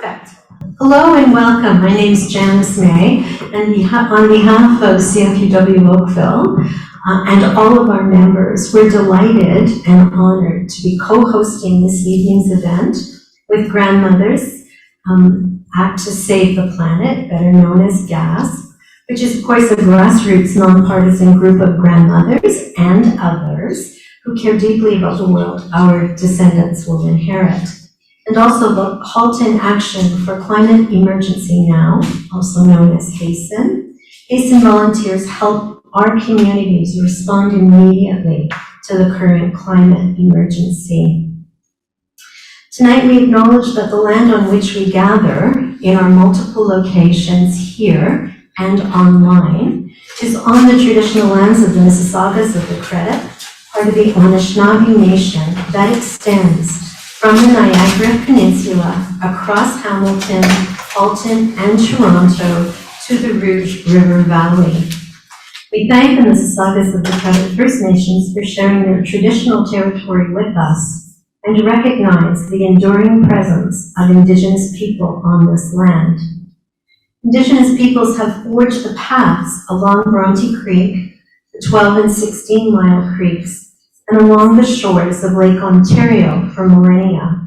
Perfect. Hello and welcome. My name is Janice May, and on behalf of CFUW Oakville and all of our members, we're delighted and honored to be co-hosting this evening's event with grandmothers at To Save the Planet, better known as GASP, which is of course a grassroots nonpartisan group of grandmothers and others who care deeply about the world our descendants will inherit. And also the Halton Action for Climate Emergency Now, also known as HASTEN. HASTEN volunteers help our communities respond immediately to the current climate emergency. Tonight we acknowledge that the land on which we gather in our multiple locations here and online is on the traditional lands of the Mississaugas of the Credit, part of the Anishinaabe Nation that extends from the Niagara Peninsula across Hamilton, Halton, and Toronto to the Rouge River Valley. We thank the Mississaugas of the Credit First Nations for sharing their traditional territory with us and recognize the enduring presence of Indigenous people on this land. Indigenous peoples have forged the paths along Bronte Creek, the 12 and 16 Mile Creeks, and along the shores of Lake Ontario for millennia.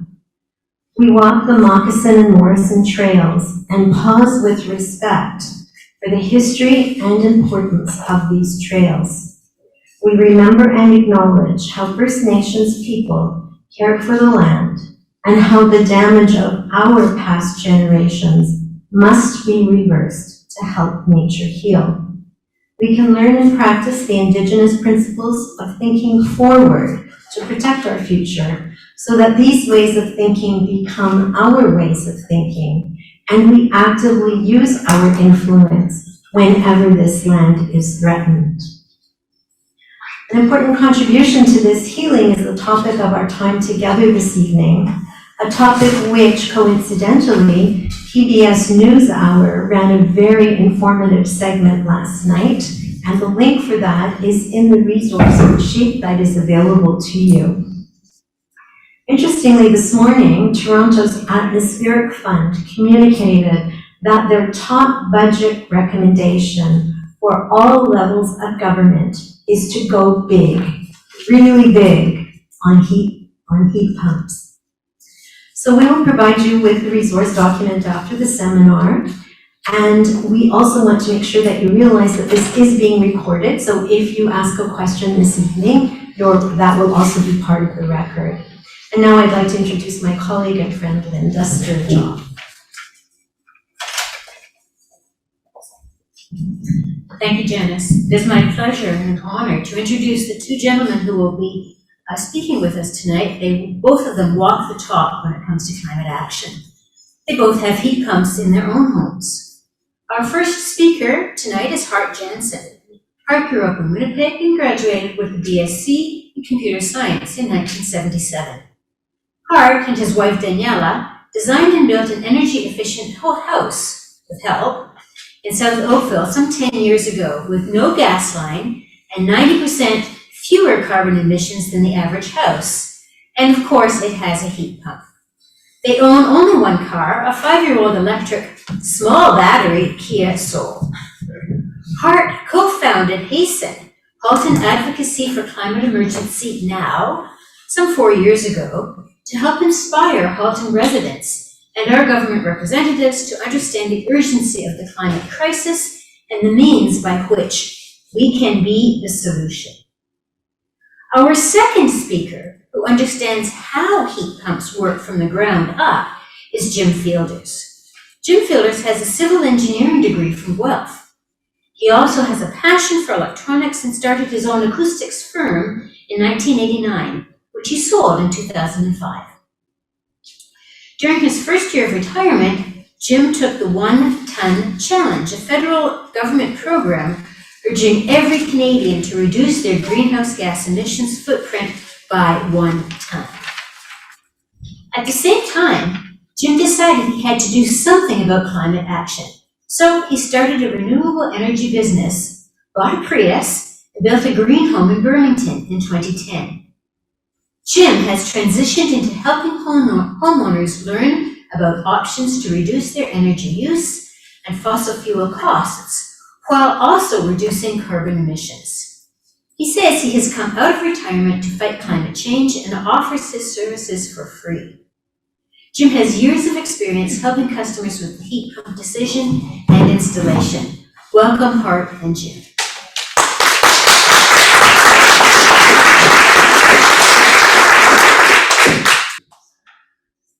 We walk the Moccasin and Morrison trails and pause with respect for the history and importance of these trails. We remember and acknowledge how First Nations people cared for the land and how the damage of our past generations must be reversed to help nature heal. We can learn and practice the Indigenous principles of thinking forward to protect our future so that these ways of thinking become our ways of thinking, and we actively use our influence whenever this land is threatened. An important contribution to this healing is the topic of our time together this evening, a topic which, coincidentally, PBS NewsHour ran a very informative segment last night, and the link for that is in the resource sheet that is available to you. Interestingly, this morning, Toronto's Atmospheric Fund communicated that their top budget recommendation for all levels of government is to go big, really big, on heat pumps. So we will provide you with the resource document after the seminar, and we also want to make sure that you realize that this is being recorded, so if you ask a question this evening, that will also be part of the record. And now I'd like to introduce my colleague and friend, Linda Sturgeon. Thank you, Janice. It is my pleasure and honor to introduce the two gentlemen who will be speaking with us tonight. Both of them walk the talk when it comes to climate action. They both have heat pumps in their own homes. Our first speaker tonight is Hart Jansen. Hart grew up in Winnipeg and graduated with a BSc in computer science in 1977. Hart and his wife Daniela designed and built an energy-efficient house with help in South Oakville some 10 years ago with no gas line and 90% fewer carbon emissions than the average house. And of course, it has a heat pump. They own only one car, a 5-year-old electric, small battery Kia Soul. Hart co-founded HASTEN, Halton Advocacy for Climate Emergency Now, some 4 years ago, to help inspire Halton residents and our government representatives to understand the urgency of the climate crisis and the means by which we can be the solution. Our second speaker, who understands how heat pumps work from the ground up, is Jim Fielders. Jim Fielders has a civil engineering degree from Guelph. He also has a passion for electronics and started his own acoustics firm in 1989, which he sold in 2005. During his first year of retirement, Jim took the 1 Ton Challenge, a federal government program urging every Canadian to reduce their greenhouse gas emissions footprint by 1 ton. At the same time, Jim decided he had to do something about climate action. So he started a renewable energy business, bought a Prius, and built a green home in Burlington in 2010. Jim has transitioned into helping homeowners learn about options to reduce their energy use and fossil fuel costs, while also reducing carbon emissions. He says he has come out of retirement to fight climate change and offers his services for free. Jim has years of experience helping customers with heat pump decision and installation. Welcome, Hart and Jim.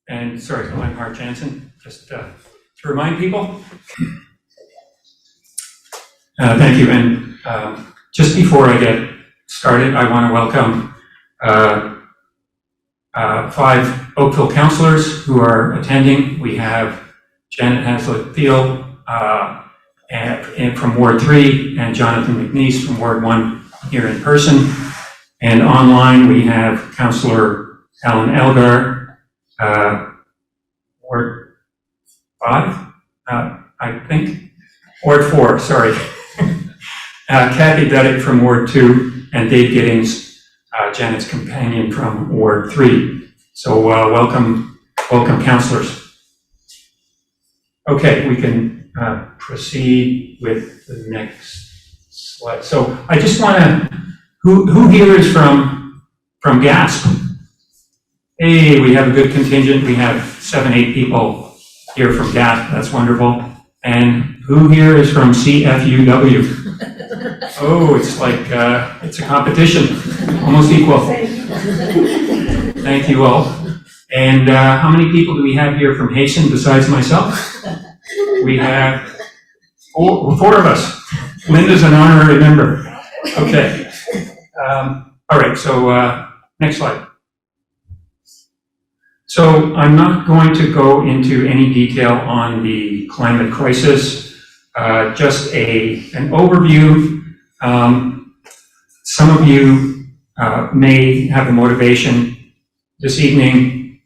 And sorry, I'm Hart Jansen, just to remind people. Thank you, and just before I get started, I want to welcome 5 Oakville councillors who are attending. We have Janet Haslett-Thiel and from Ward 3 and Jonathan McNeese from Ward 1 here in person. And online we have Councillor Alan Elgar, Ward 5, I think. Ward 4, sorry. Kathy Duddick from Ward 2 and Dave Giddings, Janet's companion from Ward 3. So welcome councillors. Okay, we can proceed with the next slide. So I just want to, who here is from GASP? Hey, we have a good contingent. We have 7-8 people here from GASP. That's wonderful. And who here is from CFUW? Oh, it's like, it's a competition, almost equal. Thank you all. And how many people do we have here from Hasten besides myself? We have 4 of us. Linda's an honorary member. Okay. All right, so next slide. So I'm not going to go into any detail on the climate crisis, just an overview. Some of you may have the motivation this evening.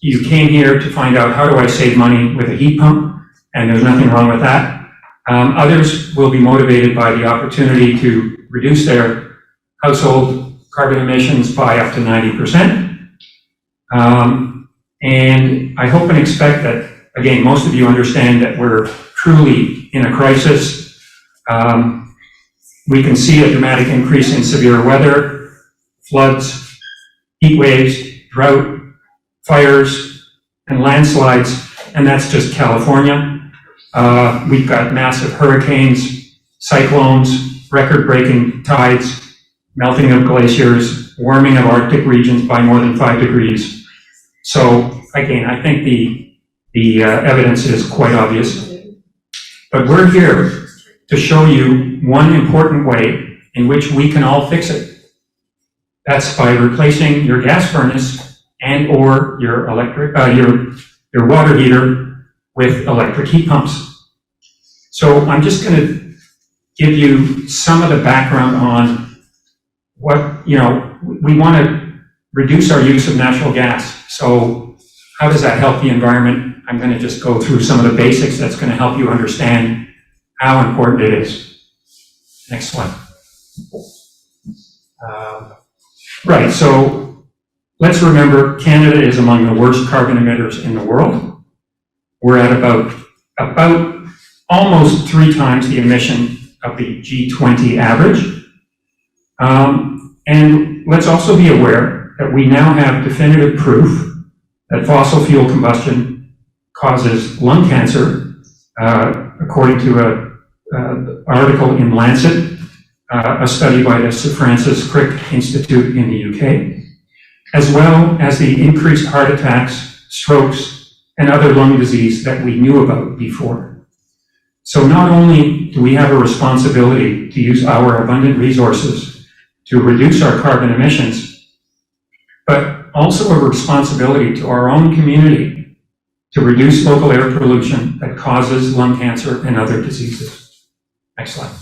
You came here to find out, how do I save money with a heat pump? And there's nothing wrong with that. Others will be motivated by the opportunity to reduce their household carbon emissions by up to 90%. And I hope and expect that, again, most of you understand that we're truly in a crisis. We can see a dramatic increase in severe weather, floods, heat waves, drought, fires, and landslides, and that's just California. We've got massive hurricanes, cyclones, record-breaking tides, melting of glaciers, warming of Arctic regions by more than 5 degrees. So again, I think the evidence is quite obvious. But we're here to show you one important way in which we can all fix it. That's by replacing your gas furnace and or your your water heater with electric heat pumps. So I'm just going to give you some of the background on what, we want to reduce our use of natural gas. So how does that help the environment? I'm going to just go through some of the basics that's going to help you understand how important it is. Next slide. Right, so let's remember Canada is among the worst carbon emitters in the world. We're at about almost 3 times the emission of the G20 average. And let's also be aware that we now have definitive proof that fossil fuel combustion causes lung cancer, according to an article in Lancet, a study by the Sir Francis Crick Institute in the UK, as well as the increased heart attacks, strokes, and other lung disease that we knew about before. So not only do we have a responsibility to use our abundant resources to reduce our carbon emissions, but also a responsibility to our own community to reduce local air pollution that causes lung cancer and other diseases. Next slide.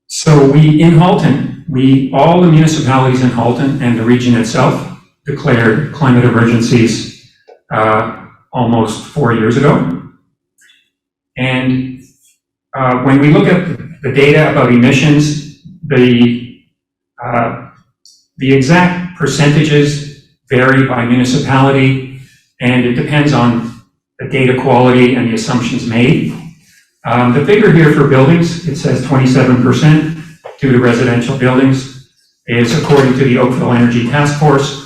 So in Halton, all the municipalities in Halton and the region itself declared climate emergencies almost 4 years ago. And when we look at the data about emissions, the exact percentages vary by municipality, and it depends on the data quality and the assumptions made. The figure here for buildings, it says 27% due to residential buildings, is according to the Oakville Energy Task Force.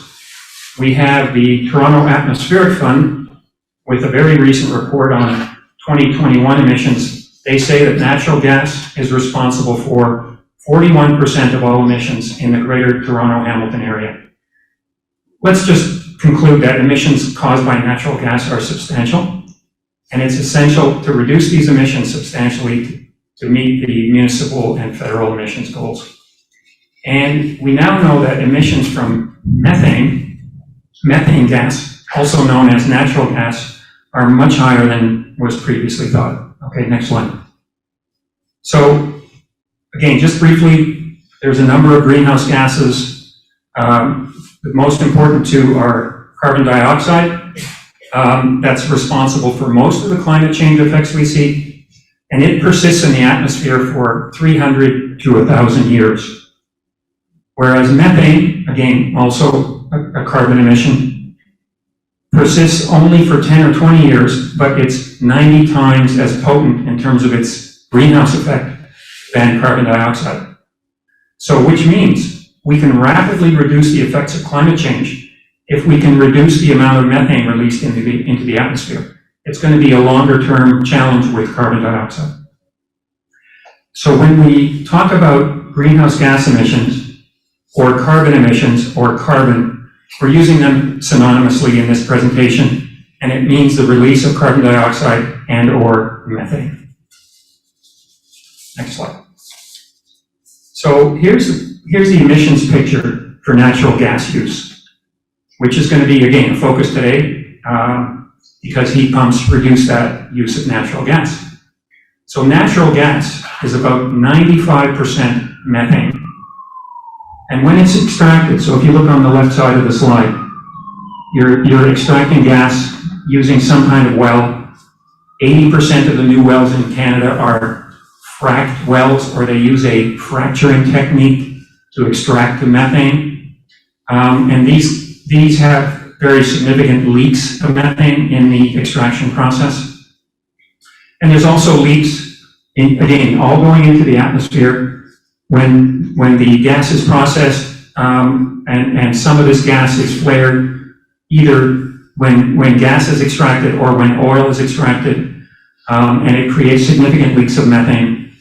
We have the Toronto Atmospheric Fund with a very recent report on 2021 emissions. They say that natural gas is responsible for 41% of all emissions in the greater Toronto-Hamilton area. Let's just conclude that emissions caused by natural gas are substantial, and it's essential to reduce these emissions substantially to meet the municipal and federal emissions goals. And we now know that emissions from methane gas, also known as natural gas, are much higher than was previously thought. Okay, next slide. So, again, just briefly, there's a number of greenhouse gases. The most important two are carbon dioxide. That's responsible for most of the climate change effects we see, and it persists in the atmosphere for 300 to 1,000 years. Whereas methane, again, also a carbon emission, persists only for 10 or 20 years, but it's 90 times as potent in terms of its greenhouse effect than carbon dioxide. So, which means we can rapidly reduce the effects of climate change if we can reduce the amount of methane released into the atmosphere. It's going to be a longer-term challenge with carbon dioxide. So when we talk about greenhouse gas emissions, or carbon emissions, or carbon, we're using them synonymously in this presentation, and it means the release of carbon dioxide and or methane. Next slide. So here's the emissions picture for natural gas use, which is going to be, again, a focus today, because heat pumps reduce that use of natural gas. So natural gas is about 95% methane. And when it's extracted, so if you look on the left side of the slide, you're extracting gas using some kind of well. 80% of the new wells in Canada are fracked wells, or they use a fracturing technique to extract the methane. And these have very significant leaks of methane in the extraction process. And there's also leaks, again, all going into the atmosphere when the gas is processed, and some of this gas is flared either when gas is extracted or when oil is extracted, and it creates significant leaks of methane,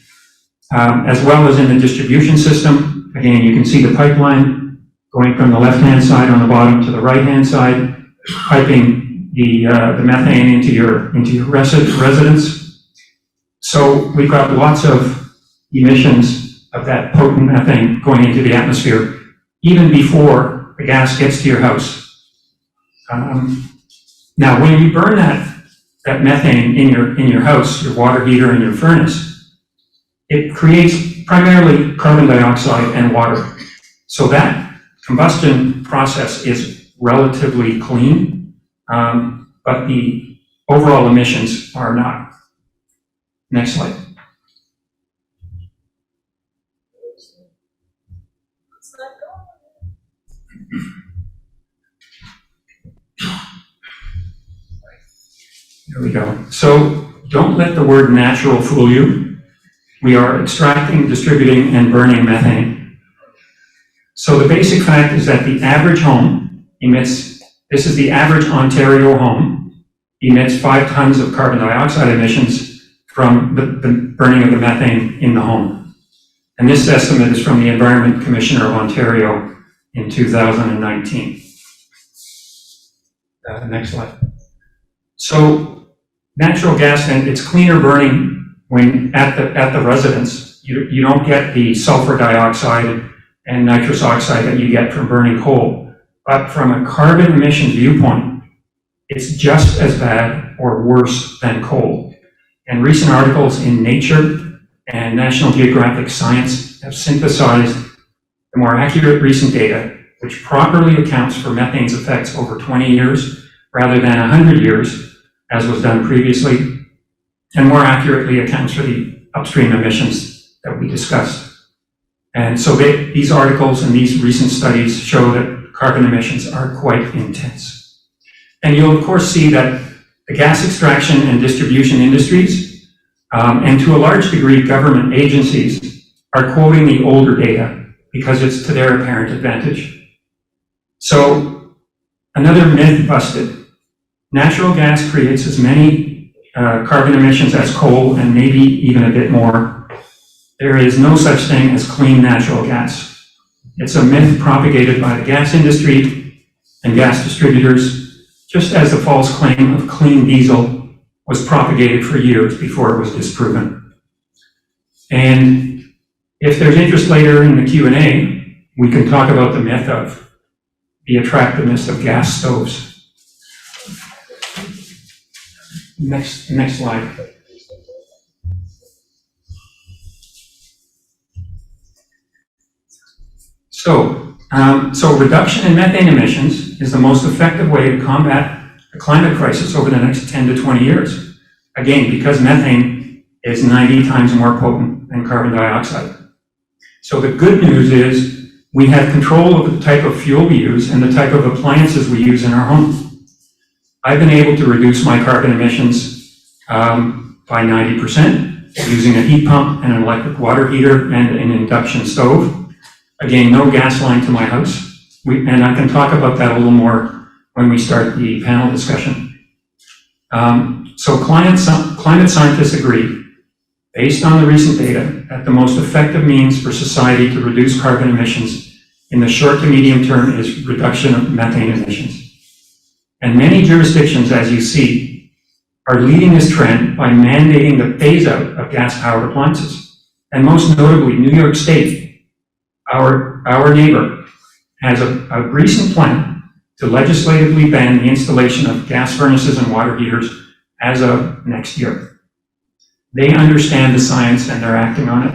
as well as in the distribution system. Again, you can see the pipeline going from the left-hand side on the bottom to the right-hand side, piping the methane into your residence. So we've got lots of emissions of that potent methane going into the atmosphere, even before the gas gets to your house. Now, when you burn that methane in your house, your water heater and your furnace, it creates primarily carbon dioxide and water. So that combustion process is relatively clean, but the overall emissions are not. Next slide. There we go. So don't let the word natural fool you. We are extracting, distributing, and burning methane. So the basic fact is that the average home emits, this is the average Ontario home, emits 5 tons of carbon dioxide emissions from the burning of the methane in the home. And this estimate is from the Environment Commissioner of Ontario in 2019. Next slide. So natural gas, then, it's cleaner burning when at the residence. You don't get the sulfur dioxide and nitrous oxide that you get from burning coal. But from a carbon emissions viewpoint, it's just as bad or worse than coal. And recent articles in Nature and National Geographic Science have synthesized the more accurate recent data, which properly accounts for methane's effects over 20 years rather than 100 years, as was done previously, and more accurately accounts for the upstream emissions that we discussed. And so these articles and these recent studies show that carbon emissions are quite intense. And you'll of course see that the gas extraction and distribution industries, and to a large degree government agencies, are quoting the older data because it's to their apparent advantage. So, another myth busted. Natural gas creates as many carbon emissions as coal and maybe even a bit more. There is no such thing as clean natural gas. It's a myth propagated by the gas industry and gas distributors, just as the false claim of clean diesel was propagated for years before it was disproven. And if there's interest later in the Q&A, we can talk about the myth of the attractiveness of gas stoves. Next slide. So reduction in methane emissions is the most effective way to combat the climate crisis over the next 10 to 20 years. Again, because methane is 90 times more potent than carbon dioxide. So the good news is we have control over the type of fuel we use and the type of appliances we use in our home. I've been able to reduce my carbon emissions by 90% using a heat pump and an electric water heater and an induction stove. Again, no gas line to my house. And I can talk about that a little more when we start the panel discussion. So climate scientists agree, based on the recent data, that the most effective means for society to reduce carbon emissions in the short to medium term is reduction of methane emissions. And many jurisdictions, as you see, are leading this trend by mandating the phase out of gas-powered appliances. And most notably, New York State, our neighbor, has a recent plan to legislatively ban the installation of gas furnaces and water heaters as of next year. They understand the science and they're acting on it.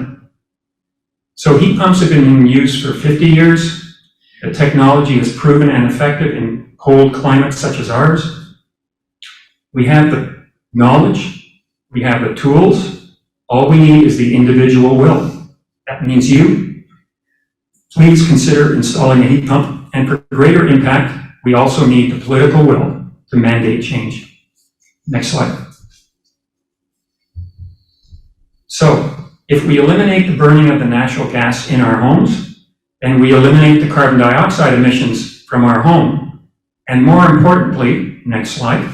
So heat pumps have been in use for 50 years. The technology is proven and effective in cold climates such as ours. We have the knowledge, we have the tools. All we need is the individual will. That means you. Please consider installing a heat pump, and for greater impact, we also need the political will to mandate change. Next slide. So, if we eliminate the burning of the natural gas in our homes, then we eliminate the carbon dioxide emissions from our home, and more importantly, next slide,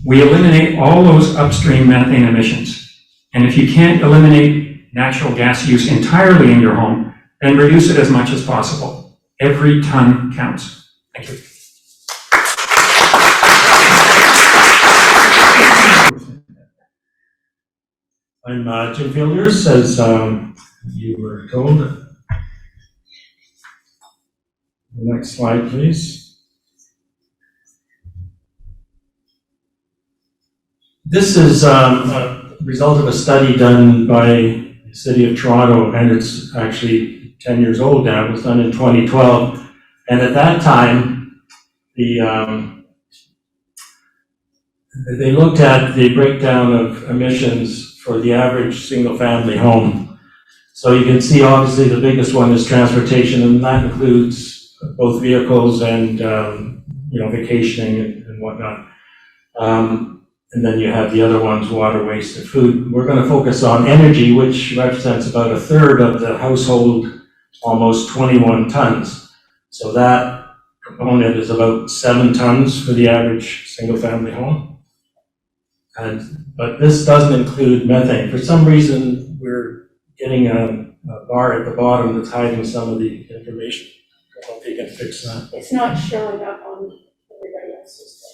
we eliminate all those upstream methane emissions. And if you can't eliminate natural gas use entirely in your home, then reduce it as much as possible. Every ton counts. Thank you. I'm Jim Fielders, as you were told. The next slide, please. This is a result of a study done by the City of Toronto, and it's actually 10 years old now. It was done in 2012, and at that time, they looked at the breakdown of emissions for the average single-family home. So you can see, obviously, the biggest one is transportation, and that includes both vehicles and vacationing and whatnot. And then you have the other ones, water, waste, and food. We're going to focus on energy, which represents about a third of the household, almost 21 tons. So that component is about 7 tons for the average single-family home. But this doesn't include methane. For some reason, we're getting a bar at the bottom that's hiding some of the information. I hope you can fix that. It's not showing up on everybody else's thing.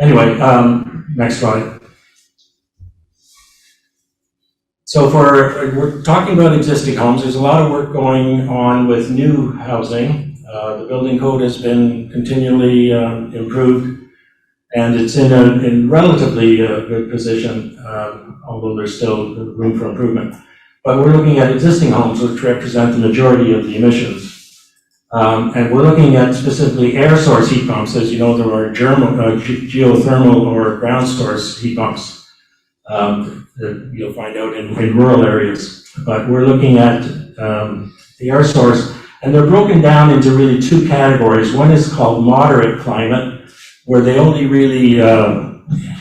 Anyway, next slide. So we're talking about existing homes. There's a lot of work going on with new housing. The building code has been continually improved, and it's in relatively good position, although there's still room for improvement. But we're looking at existing homes, which represent the majority of the emissions. And we're looking at specifically air source heat pumps. As you know, there are geothermal or ground source heat pumps that you'll find out in rural areas. But we're looking at the air source. And they're broken down into really two categories. One is called moderate climate, where they only really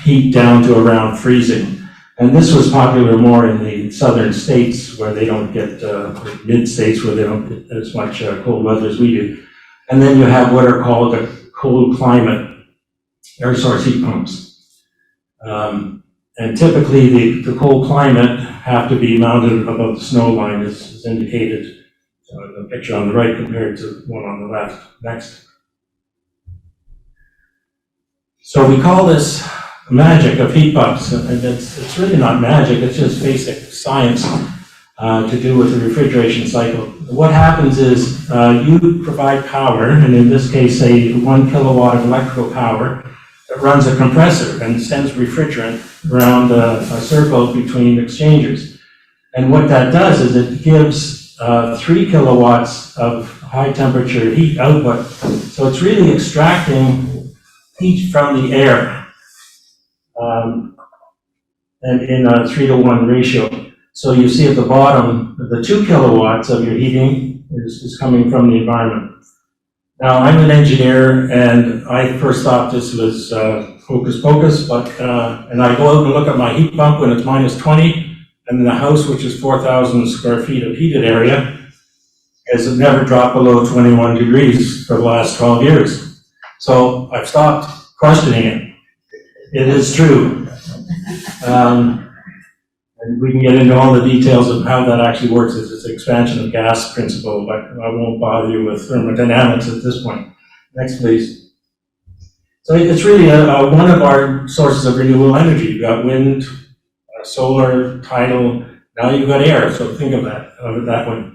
heat down to around freezing. And this was popular more in the southern states where they don't get, mid-states where they don't get as much cold weather as we do. And then you have what are called the cold climate air source heat pumps. And typically the cold climate have to be mounted above the snow line as indicated in the picture on the right compared to one on the left. Next. So we call this magic of heat pumps, and it's really not magic, it's just basic science to do with the refrigeration cycle. What happens is you provide power, and in this case, say 1 kilowatt of electrical power, that runs a compressor and sends refrigerant around a circle between exchangers. And what that does is it gives 3 kilowatts of high temperature heat output. So it's really extracting heat from the air. And in a 3-to-1 ratio. So you see at the bottom, the 2 kilowatts of your heating is coming from the environment. Now, I'm an engineer, and I first thought this was hocus pocus, but, and I go out and look at my heat pump when it's minus 20, and in the house, which is 4,000 square feet of heated area, has never dropped below 21 degrees for the last 12 years. So I've stopped questioning it. It is true. And we can get into all the details of how that actually works. It's an expansion of gas principle, but I won't bother you with thermodynamics at this point. Next, please. So it's really one of our sources of renewable energy. You've got wind, solar, tidal, now you've got air, so think of it that way.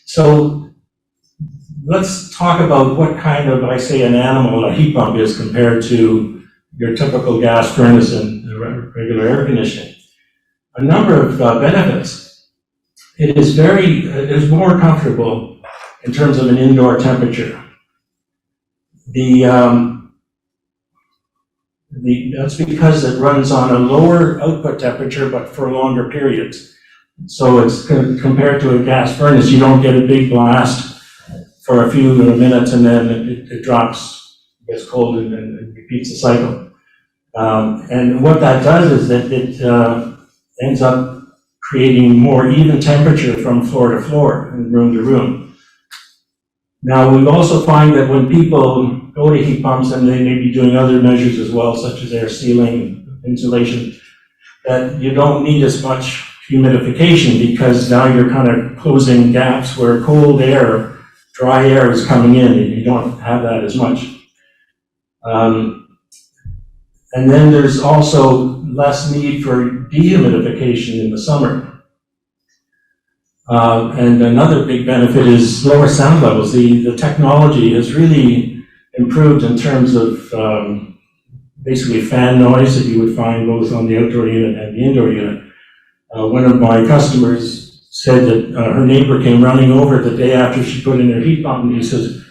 So let's talk about what kind of, I say, an animal a heat pump is compared to your typical gas furnace and regular air conditioning. A number of benefits. It is more comfortable in terms of an indoor temperature. That's because it runs on a lower output temperature, but for longer periods. So it's compared to a gas furnace, you don't get a big blast for a few minutes and then it drops, gets cold and repeats the cycle. And what that does is that it ends up creating more even temperature from floor to floor and room to room. Now, we also find that when people go to heat pumps, and they may be doing other measures as well, such as air sealing, insulation, that you don't need as much humidification because now you're kind of closing gaps where cold air, dry air is coming in, and you don't have that as much. And then there's also less need for dehumidification in the summer. And another big benefit is lower sound levels. The technology has really improved in terms of basically fan noise that you would find both on the outdoor unit and the indoor unit. One of my customers said that her neighbor came running over the day after she put in her heat pump, and he says,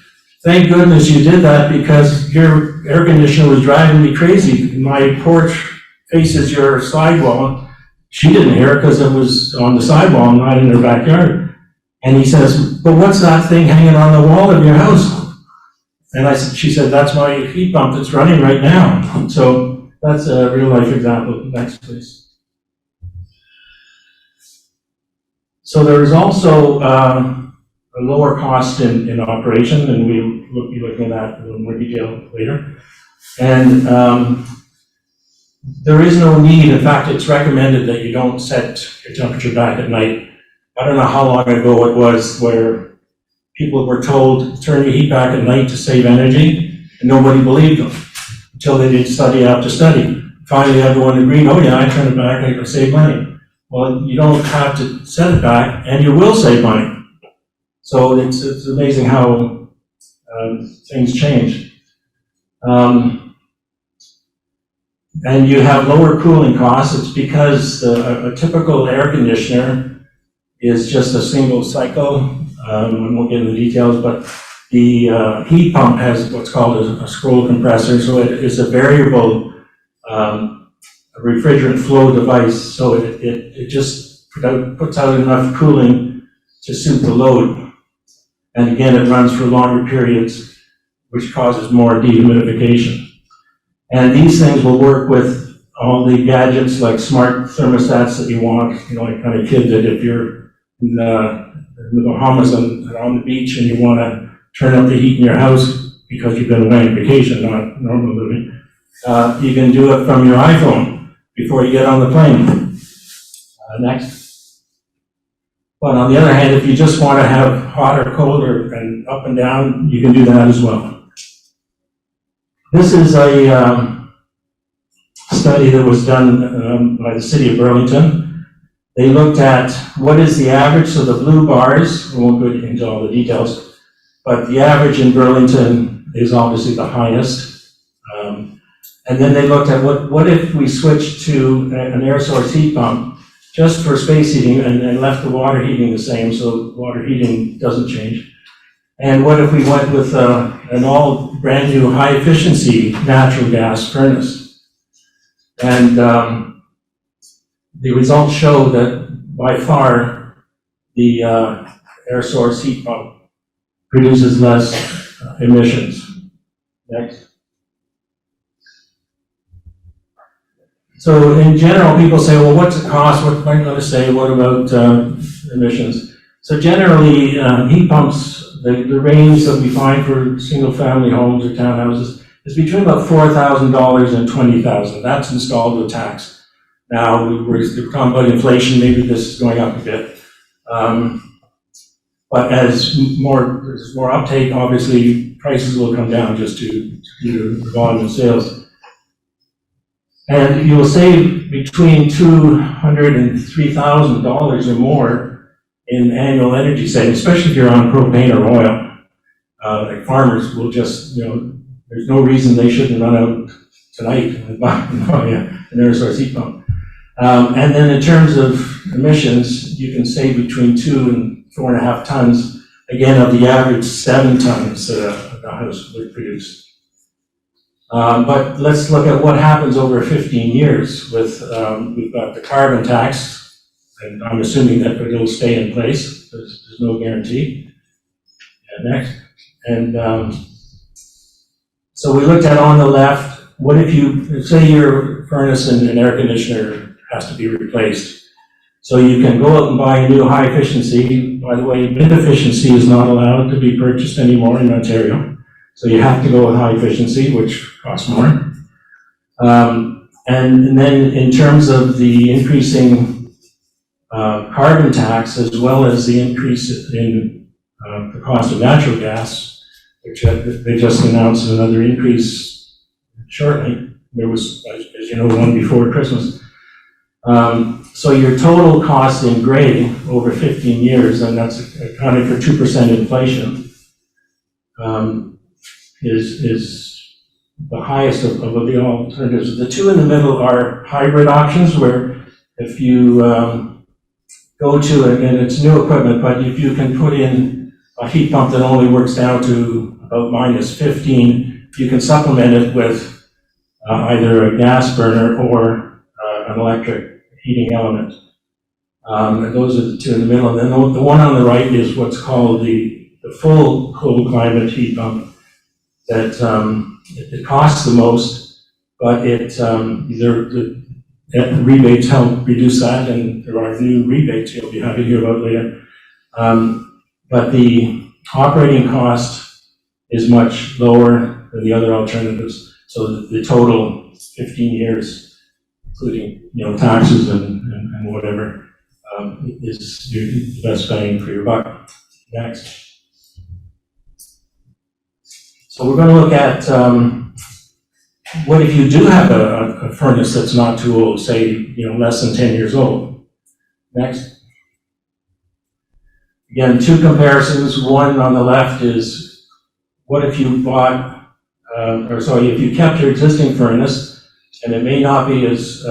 "Thank goodness you did that because your air conditioner was driving me crazy. My porch faces your sidewall." She didn't hear it because it was on the sidewall, not in her backyard. And he says, "But what's that thing hanging on the wall of your house?" And she said, "That's my heat pump that's running right now." So that's a real life example. Next, please. So there is also a lower cost in operation, and we'll be looking at that in a little more detail later. And there is no need, in fact, it's recommended that you don't set your temperature back at night. I don't know how long ago it was where people were told, turn your heat back at night to save energy, and nobody believed them until they did study after study. Finally, everyone agreed, oh yeah, I turn it back, I can save money. Well, you don't have to set it back, and you will save money. So it's amazing how things change. And you have lower cooling costs. It's because a typical air conditioner is just a single cycle. I won't get into the details, but the heat pump has what's called a scroll compressor, so it is a variable refrigerant flow device, so it just puts out enough cooling to suit the load. And again, it runs for longer periods, which causes more dehumidification. And these things will work with all the gadgets like smart thermostats that you want, like kind of kid that if you're in the Bahamas and on the beach and you want to turn up the heat in your house because you've been away on vacation, not normal living, you can do it from your iPhone before you get on the plane. Next. But on the other hand, if you just want to have hot or cold and up and down, you can do that as well. This is a study that was done by the city of Burlington. They looked at what is the average, so the blue bars, I won't go into all the details, but the average in Burlington is obviously the highest. And then they looked at what if we switched to an air source heat pump just for space heating and left the water heating the same, so water heating doesn't change. And what if we went with an all brand new high efficiency natural gas furnace? And the results show that by far the air source heat pump produces less emissions. Next. So in general, people say, well, what's it cost? What am I going to say? What about emissions? So generally, heat pumps, the range that we find for single-family homes or townhouses is between about $4,000 and $20,000. That's installed with tax. Now, we're talking about inflation, maybe this is going up a bit. But as there's more uptake, obviously, prices will come down just due to the volume of sales. And you'll save between $200,000 and $3,000 or more in annual energy savings, especially if you're on propane or oil. Like farmers will just, there's no reason they shouldn't run out tonight and buy an air source heat pump. And then in terms of emissions, you can save between 2 and 4.5 tons, again, of the average 7 tons that a house would produce. But let's look at what happens over 15 years with, we've got the carbon tax, and I'm assuming that it'll stay in place. There's no guarantee. And next. And so we looked at on the left, what if you, say your furnace and air conditioner has to be replaced. So you can go out and buy a new high efficiency. By the way, mid efficiency is not allowed to be purchased anymore in Ontario. So you have to go with high efficiency, which costs more. And then in terms of the increasing carbon tax, as well as the increase in the cost of natural gas, which they just announced another increase shortly. There was, as you know, one before Christmas. So your total cost in gray over 15 years, and that's accounting for 2% inflation, is the highest of the alternatives. The two in the middle are hybrid options, where if you go to, and it's new equipment, but if you can put in a heat pump that only works down to about -15, you can supplement it with either a gas burner or an electric heating element. And those are the two in the middle. And then the one on the right is what's called the full cold climate heat pump. That it costs the most, but the rebates help reduce that, and there are new rebates you'll be happy to hear about later. But the operating cost is much lower than the other alternatives, so the total 15 years, including taxes and whatever, is the best bang for your buck. Next. So we're going to look at what if you do have a furnace that's not too old, say, less than 10 years old. Next. Again, two comparisons. One on the left is what if you if you kept your existing furnace, and it may not be as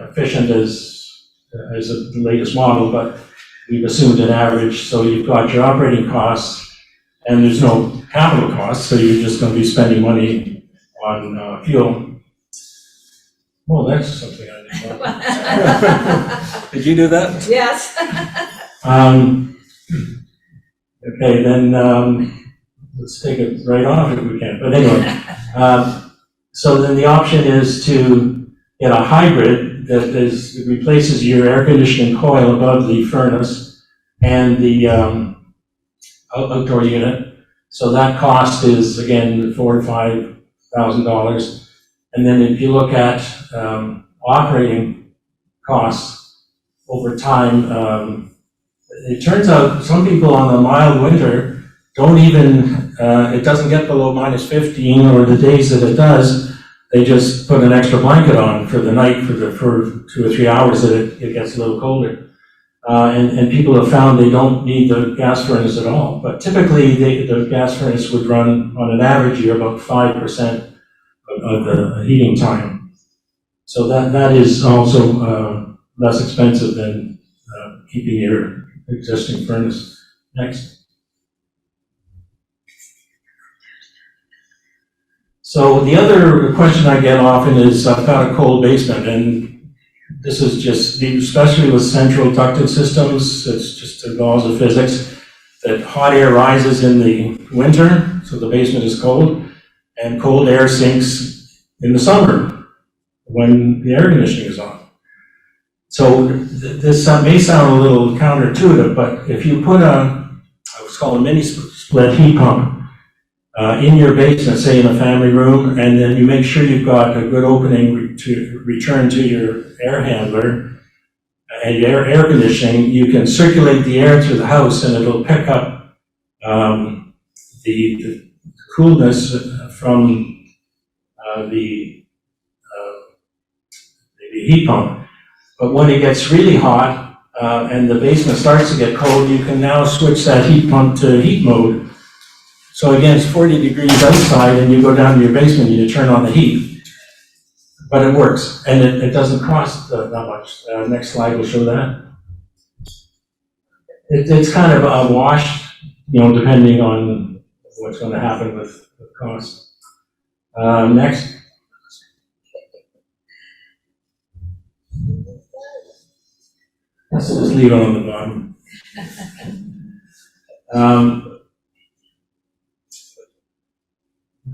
efficient as the latest model, but we've assumed an average, so you've got your operating costs, and there's no capital costs, so you're just going to be spending money on fuel. Well, that's something I didn't know. Did you do that? Yes. Okay, then, let's take it right off if we can, but anyway. So then the option is to get a hybrid that replaces your air conditioning coil above the furnace and the outdoor unit. So that cost is, again, $4,000 to $5,000. And then if you look at operating costs over time, it turns out some people on a mild winter don't even, it doesn't get below minus 15, or the days that it does, they just put an extra blanket on for the night for 2 or 3 hours that it gets a little colder. And people have found they don't need the gas furnace at all. But typically, the gas furnace would run on an average year about 5% of the heating time. So that is also less expensive than keeping your existing furnace. Next. So the other question I get often is, I've got a cold basement, and this is just, especially with central ducted systems, it's just the laws of physics, that hot air rises in the winter, so the basement is cold, and cold air sinks in the summer when the air conditioning is on. So this may sound a little counterintuitive, but if you put what's called a mini split heat pump in your basement, say in a family room, and then you make sure you've got a good opening to return to your air handler and your air conditioning, you can circulate the air through the house and it'll pick up the coolness from the heat pump. But when it gets really hot and the basement starts to get cold, you can now switch that heat pump to heat mode. So again, it's 40 degrees outside and you go down to your basement and you turn on the heat. But it works, and it doesn't cost that much. Next slide will show that. It's kind of a wash, depending on what's going to happen with cost. Next. Let's just leave it on the bottom.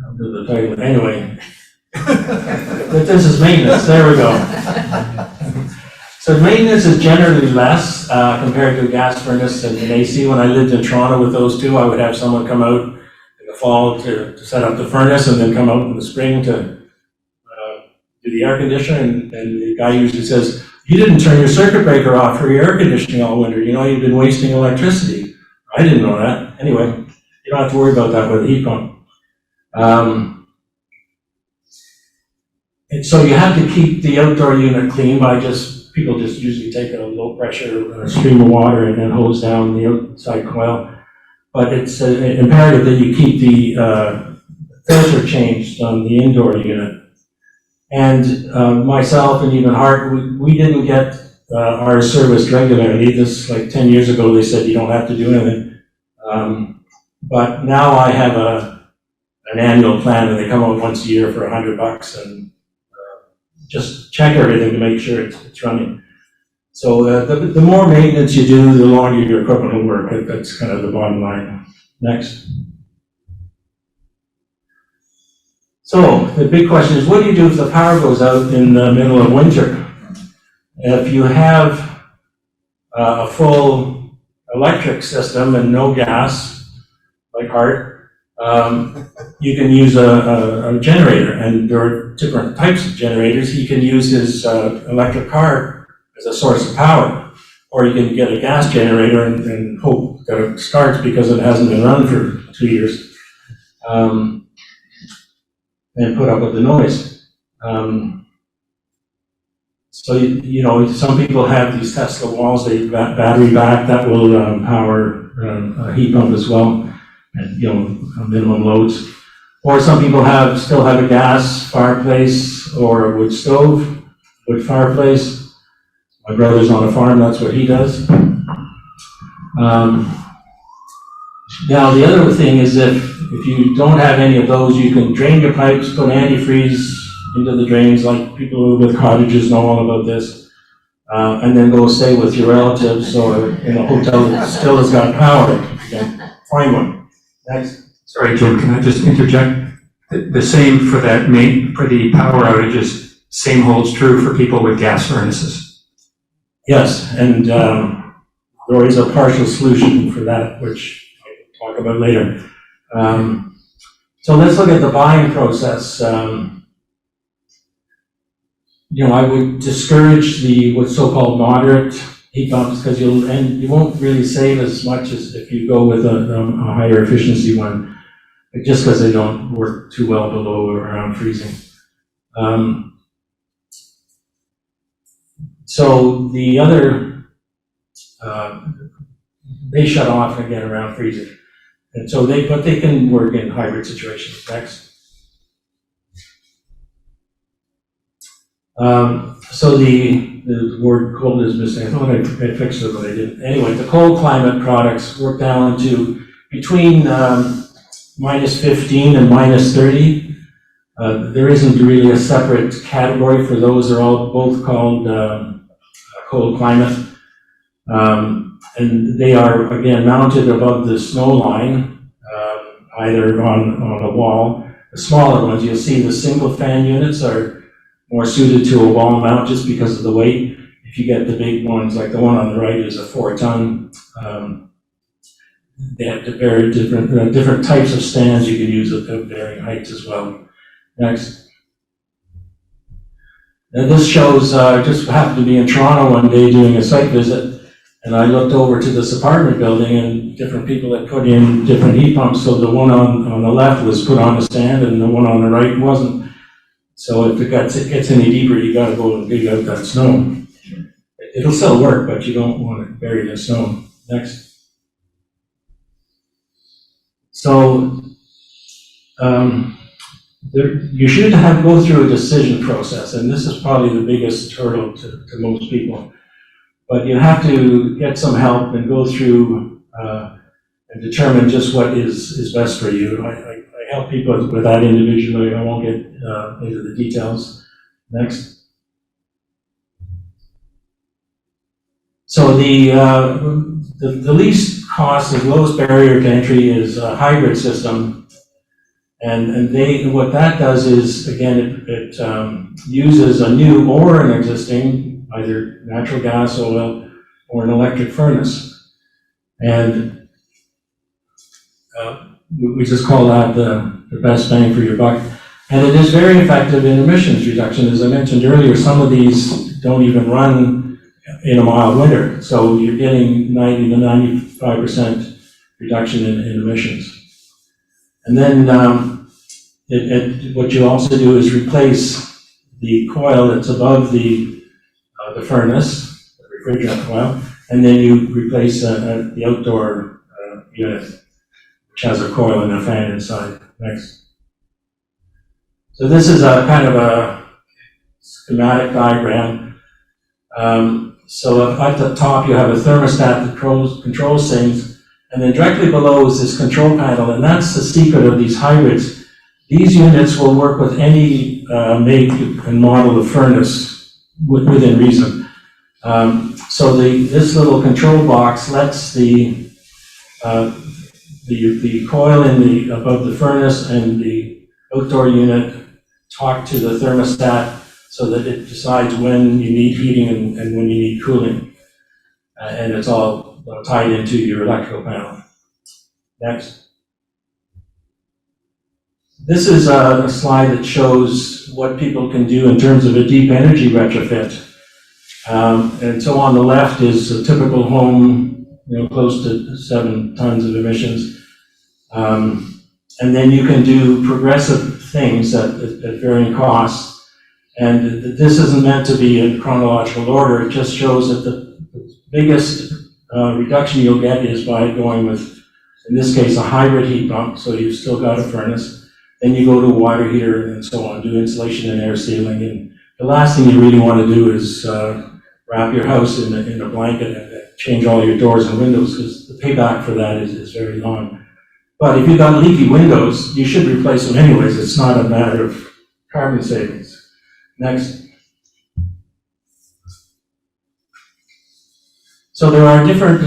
I'll do the title anyway. But this is maintenance, there we go. So maintenance is generally less compared to a gas furnace and an AC. When I lived in Toronto with those two, I would have someone come out in the fall to set up the furnace and then come out in the spring to do the air conditioner. And the guy usually says, "You didn't turn your circuit breaker off for your air conditioning all winter. You've been wasting electricity." I didn't know that. Anyway, you don't have to worry about that with a heat pump. And so you have to keep the outdoor unit clean by people just usually take a low pressure stream of water and then hose down the outside coil. But it's imperative that you keep the filter changed on the indoor unit. And myself and even Hart, we didn't get our service regularly. This, like 10 years ago, they said you don't have to do anything. But now I have an annual plan, and they come out once a year for $100 and just check everything to make sure it's running. So the more maintenance you do, the longer your equipment will work. That's kind of the bottom line. Next. So the big question is, what do you do if the power goes out in the middle of winter? If you have a full electric system and no gas, like Hart, you can use a generator, and there are different types of generators. He can use his electric car as a source of power, or you can get a gas generator and hope that it starts because it hasn't been run for 2 years, and put up with the noise. So, some people have these Tesla walls, they battery back, that will power a heat pump as well, and, minimum loads. Or some people still have a gas fireplace or a wood stove, wood fireplace. My brother's on a farm, that's what he does. Now, the other thing is if you don't have any of those, you can drain your pipes, put antifreeze into the drains, like people with cottages know all about this, and then go stay with your relatives or in a hotel that still has got power. Okay. find one. Next. Sorry, Jim, can I just interject? The same for for the power outages, same holds true for people with gas furnaces. Yes, and there is a partial solution for that, which I'll talk about later. So let's look at the buying process. I would discourage the what's so-called moderate heat pumps because you won't really save as much as if you go with a higher efficiency one, just because they don't work too well below or around freezing. So the other, they shut off again around freezing. And so they can work in hybrid situations. Next. So the word cold is missing. I thought I fixed it, but I didn't. Anyway, the cold climate products work down to between minus 15 and minus 30. There isn't really a separate category for those. They're all both called cold climate. And they are, again, mounted above the snow line, either on a wall. The smaller ones, you'll see the single fan units are more suited to a wall mount just because of the weight. If you get the big ones, like the one on the right is a 4-ton, they have very different types of stands you can use of varying heights as well. Next. And this shows, I just happened to be in Toronto one day doing a site visit, and I looked over to this apartment building and different people had put in different heat pumps. So the one on the left was put on a stand and the one on the right wasn't. So if it gets any deeper, you gotta go and dig out that snow. It'll still work, but you don't want it buried in snow. Next. So, you should go through a decision process, and this is probably the biggest hurdle to most people. But you have to get some help and go through and determine just what is best for you. I help people with that individually. I won't get into the details. Next. So the least cost, the lowest barrier to entry is a hybrid system. And what that does is, again, it uses a new or an existing, either natural gas, oil, or an electric furnace. And we just call that the best bang for your buck. And it is very effective in emissions reduction. As I mentioned earlier, some of these don't even run in a mild winter. So you're getting 90 to 95% reduction in emissions. And then what you also do is replace the coil that's above the furnace, the refrigerant coil, and then you replace the outdoor unit, which has a coil and a fan inside. Next. So this is a kind of a schematic diagram. So at the top you have a thermostat that controls things, and then directly below is this control panel, and that's the secret of these hybrids. These units will work with any make and model of furnace within reason. So this little control box lets the coil above the furnace and the outdoor unit talk to the thermostat so that it decides when you need heating and when you need cooling. And it's all tied into your electrical panel. Next. This is a slide that shows what people can do in terms of a deep energy retrofit. And so on the left is a typical home, close to 7 tons of emissions. And then you can do progressive things at varying costs. And this isn't meant to be in chronological order. It just shows that the biggest reduction you'll get is by going with, in this case, a hybrid heat pump. So you've still got a furnace. Then you go to a water heater and so on, do insulation and air sealing. And the last thing you really want to do is wrap your house in a blanket and change all your doors and windows, because the payback for that is very long. But if you've got leaky windows, you should replace them anyways. It's not a matter of carbon savings. Next. So there are different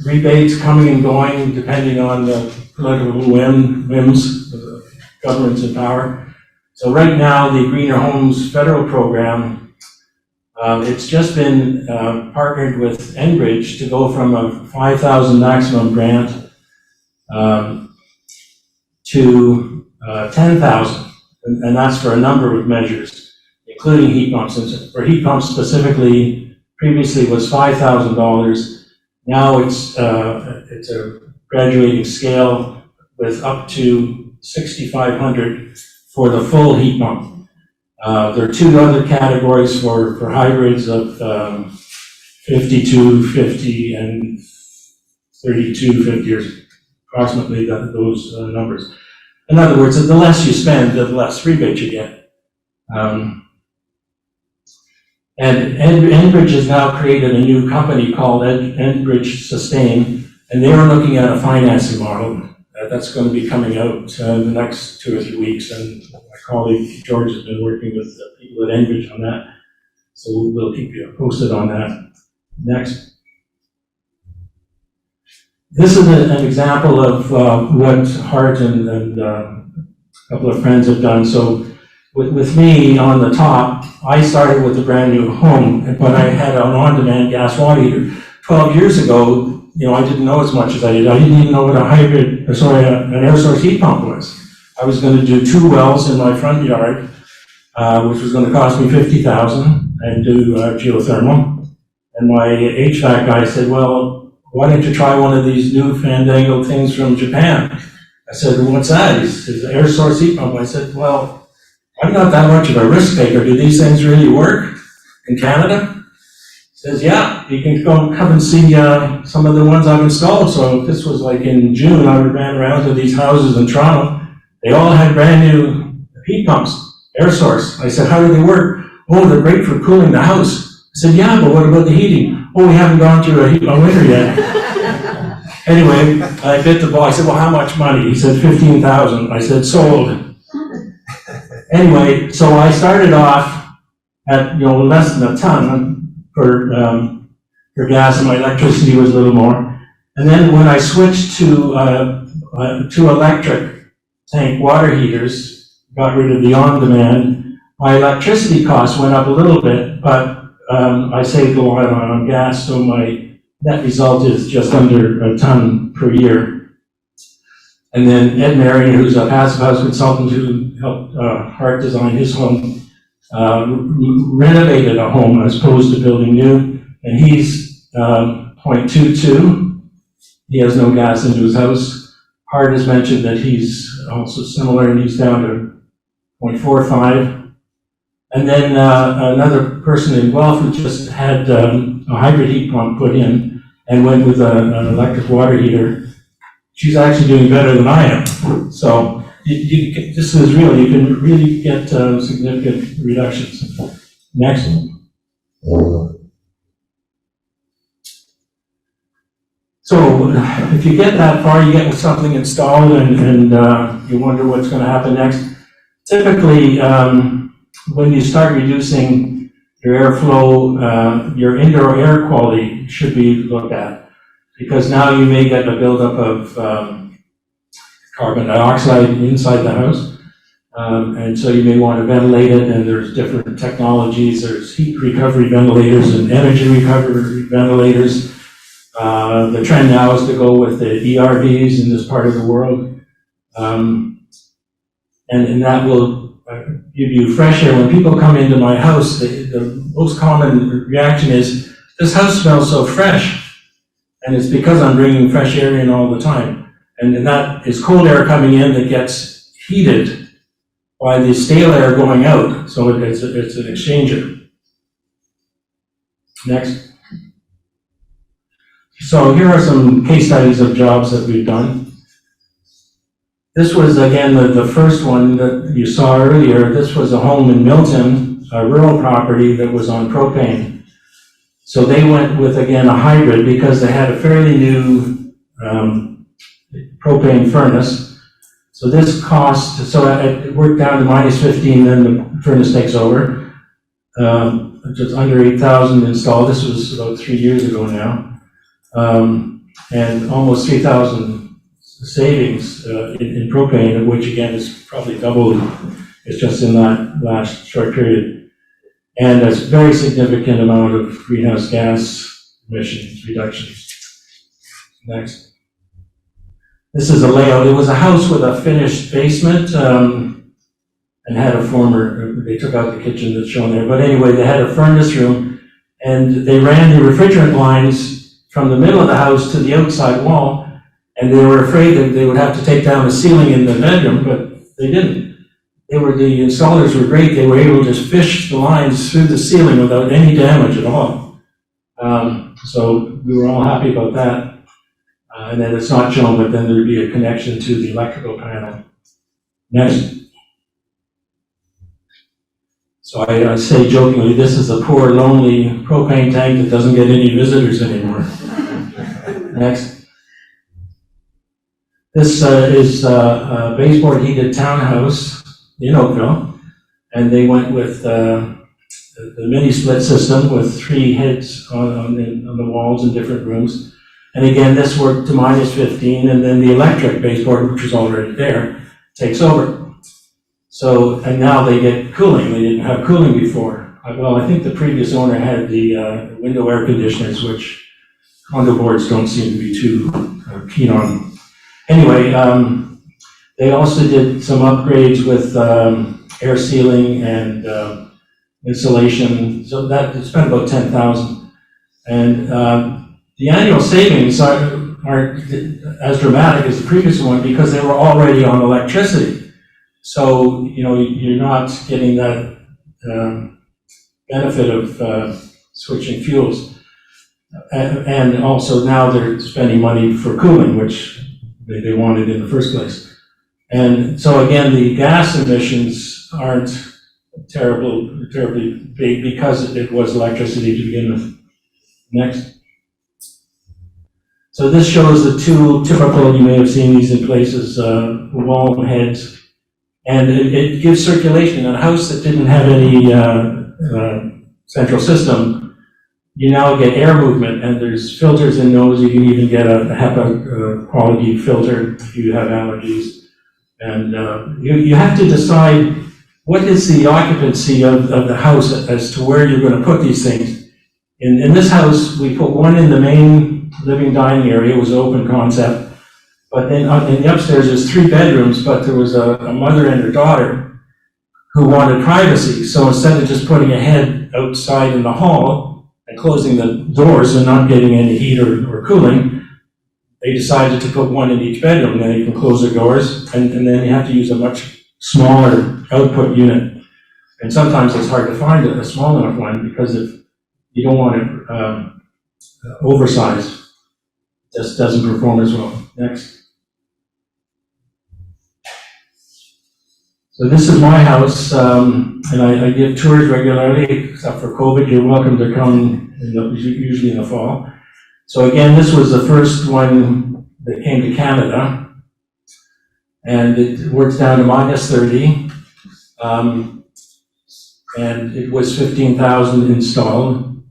rebates coming and going depending on the political whims of the governments in power. So right now, the Greener Homes federal program, it's just been partnered with Enbridge to go from a 5,000 maximum grant to 10,000, and that's for a number of measures, including heat pumps. And for heat pumps specifically, previously was $5,000. Now it's a graduating scale with up to $6,500 for the full heat pump. There are two other categories for hybrids of 5250 and 3250, or approximately those numbers. In other words, the less you spend, the less rebate you get. And Enbridge has now created a new company called Enbridge Sustain, and they are looking at a financing model that's going to be coming out in the next 2 or 3 weeks. And my colleague George has been working with people at Enbridge on that, so we'll keep you posted on that. Next. This is an example of what Hart and a couple of friends have done. So with me on the top, I started with a brand new home, but I had an on-demand gas water heater. 12 years ago, I didn't know as much as I did. I didn't even know what an air source heat pump was. I was going to do 2 wells in my front yard, which was going to cost me $50,000, and do geothermal. And my HVAC guy said, well, why don't you try one of these new fandangled things from Japan? I said, well, what's that? He says, air source heat pump. I said, well, I'm not that much of a risk taker. Do these things really work in Canada? He says, yeah, you can come and see some of the ones I've installed. So this was like in June, I ran around to these houses in Toronto. They all had brand new heat pumps, air source. I said, how do they work? Oh, they're great for cooling the house. I said, yeah, but what about the heating? Oh, we haven't gone through a winter yet. Anyway, I bit the ball. I said, well, how much money? He said, $15,000. I said, sold. Anyway, so I started off at less than a ton for gas, and my electricity was a little more. And then when I switched to electric tank water heaters, got rid of the on-demand, my electricity costs went up a little bit, but I saved a lot on gas, so my net result is just under a ton per year. And then Ed Marion, who's a passive house consultant who helped Hart design his home, renovated a home as opposed to building new, and he's 0.22. He has no gas into his house. Hart has mentioned that he's also similar, and he's down to 0.45. And then another person in Guelph who just had a hybrid heat pump put in and went with an electric water heater. She's actually doing better than I am. So this is real. You can really get significant reductions. Next. So if you get that far, you get something installed and you wonder what's going to happen next. Typically, when you start reducing your airflow, your indoor air quality should be looked at, because now you may get a buildup of carbon dioxide inside the house, and so you may want to ventilate it, and there's different technologies. There's heat recovery ventilators and energy recovery ventilators. The trend now is to go with the ERVs in this part of the world, and that will give you fresh air. When people come into my house, the most common reaction is, this house smells so fresh, and it's because I'm bringing fresh air in all the time. And that is cold air coming in that gets heated by the stale air going out, so it's an exchanger. Next. So here are some case studies of jobs that we've done. This was, again, the first one that you saw earlier. This was a home in Milton, a rural property that was on propane. So they went with, again, a hybrid because they had a fairly new propane furnace. So this cost, so it worked down to -15, then the furnace takes over. Just under 8,000 installed. This was about 3 years ago now. and almost 3,000 savings in propane, of which again is probably doubled. It's just in that last short period. And a very significant amount of greenhouse gas emissions reductions. Next. This is a layout. It was a house with a finished basement, and had a former, they took out the kitchen that's shown there. But anyway, they had a furnace room, and they ran the refrigerant lines from the middle of the house to the outside wall, and they were afraid that they would have to take down the ceiling in the bedroom, but they didn't. The installers were great. They were able to just fish the lines through the ceiling without any damage at all. So we were all happy about that. And then it's not shown, but then there'd be a connection to the electrical panel. Next. So I say jokingly, this is a poor, lonely propane tank that doesn't get any visitors anymore. Next. This is a baseboard heated townhouse in Oakville, and they went with the mini split system with 3 heads on the walls in different rooms. And again, this worked to -15, and then the electric baseboard, which was already there, takes over. So, and now they get cooling. They didn't have cooling before. Well, I think the previous owner had the window air conditioners, which condo boards don't seem to be too keen on. Anyway, they also did some upgrades with air sealing and insulation. So that spent about $10,000. And the annual savings aren't as dramatic as the previous one because they were already on electricity. So, you're not getting that benefit of switching fuels. And also now they're spending money for cooling, which they wanted in the first place. And so again, the gas emissions aren't terribly big because it was electricity to begin with. Next. So this shows the 2 typical, you may have seen these in places, wall heads. And it gives circulation. In a house that didn't have any central system, you now get air movement, and there's filters in those. You can even get a HEPA quality filter if you have allergies. And you have to decide what is the occupancy of the house as to where you're going to put these things. In this house, we put one in the main living dining area. It was an open concept. But then in the upstairs, there's 3 bedrooms, but there was a mother and her daughter who wanted privacy. So instead of just putting a head outside in the hall and closing the doors and not getting any heat or cooling, they decided to put one in each bedroom. Then you can close the doors, and then you have to use a much smaller output unit. And sometimes it's hard to find a small enough one because if you don't want it oversized, it just doesn't perform as well. Next. So this is my house, and I give tours regularly, except for COVID. You're welcome to come, usually in the fall. So again, this was the first one that came to Canada, and it works down to -30, and it was 15,000 installed.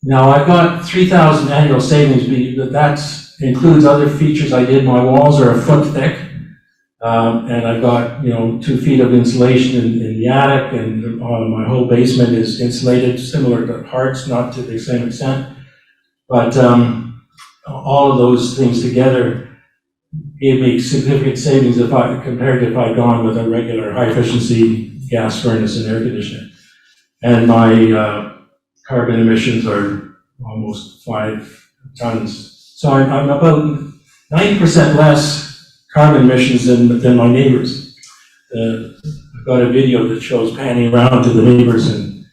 Now I've got 3,000 annual savings, but that includes other features I did. My walls are a foot thick. And I've got, 2 feet of insulation in the attic, and my whole basement is insulated, similar to Hart's, not to the same extent. But all of those things together gave me significant savings compared to if I'd gone with a regular high-efficiency gas furnace and air conditioner. And my carbon emissions are almost 5 tons. So I'm about 90% less carbon emissions than my neighbors. I've got a video that shows panning around to the neighbors, and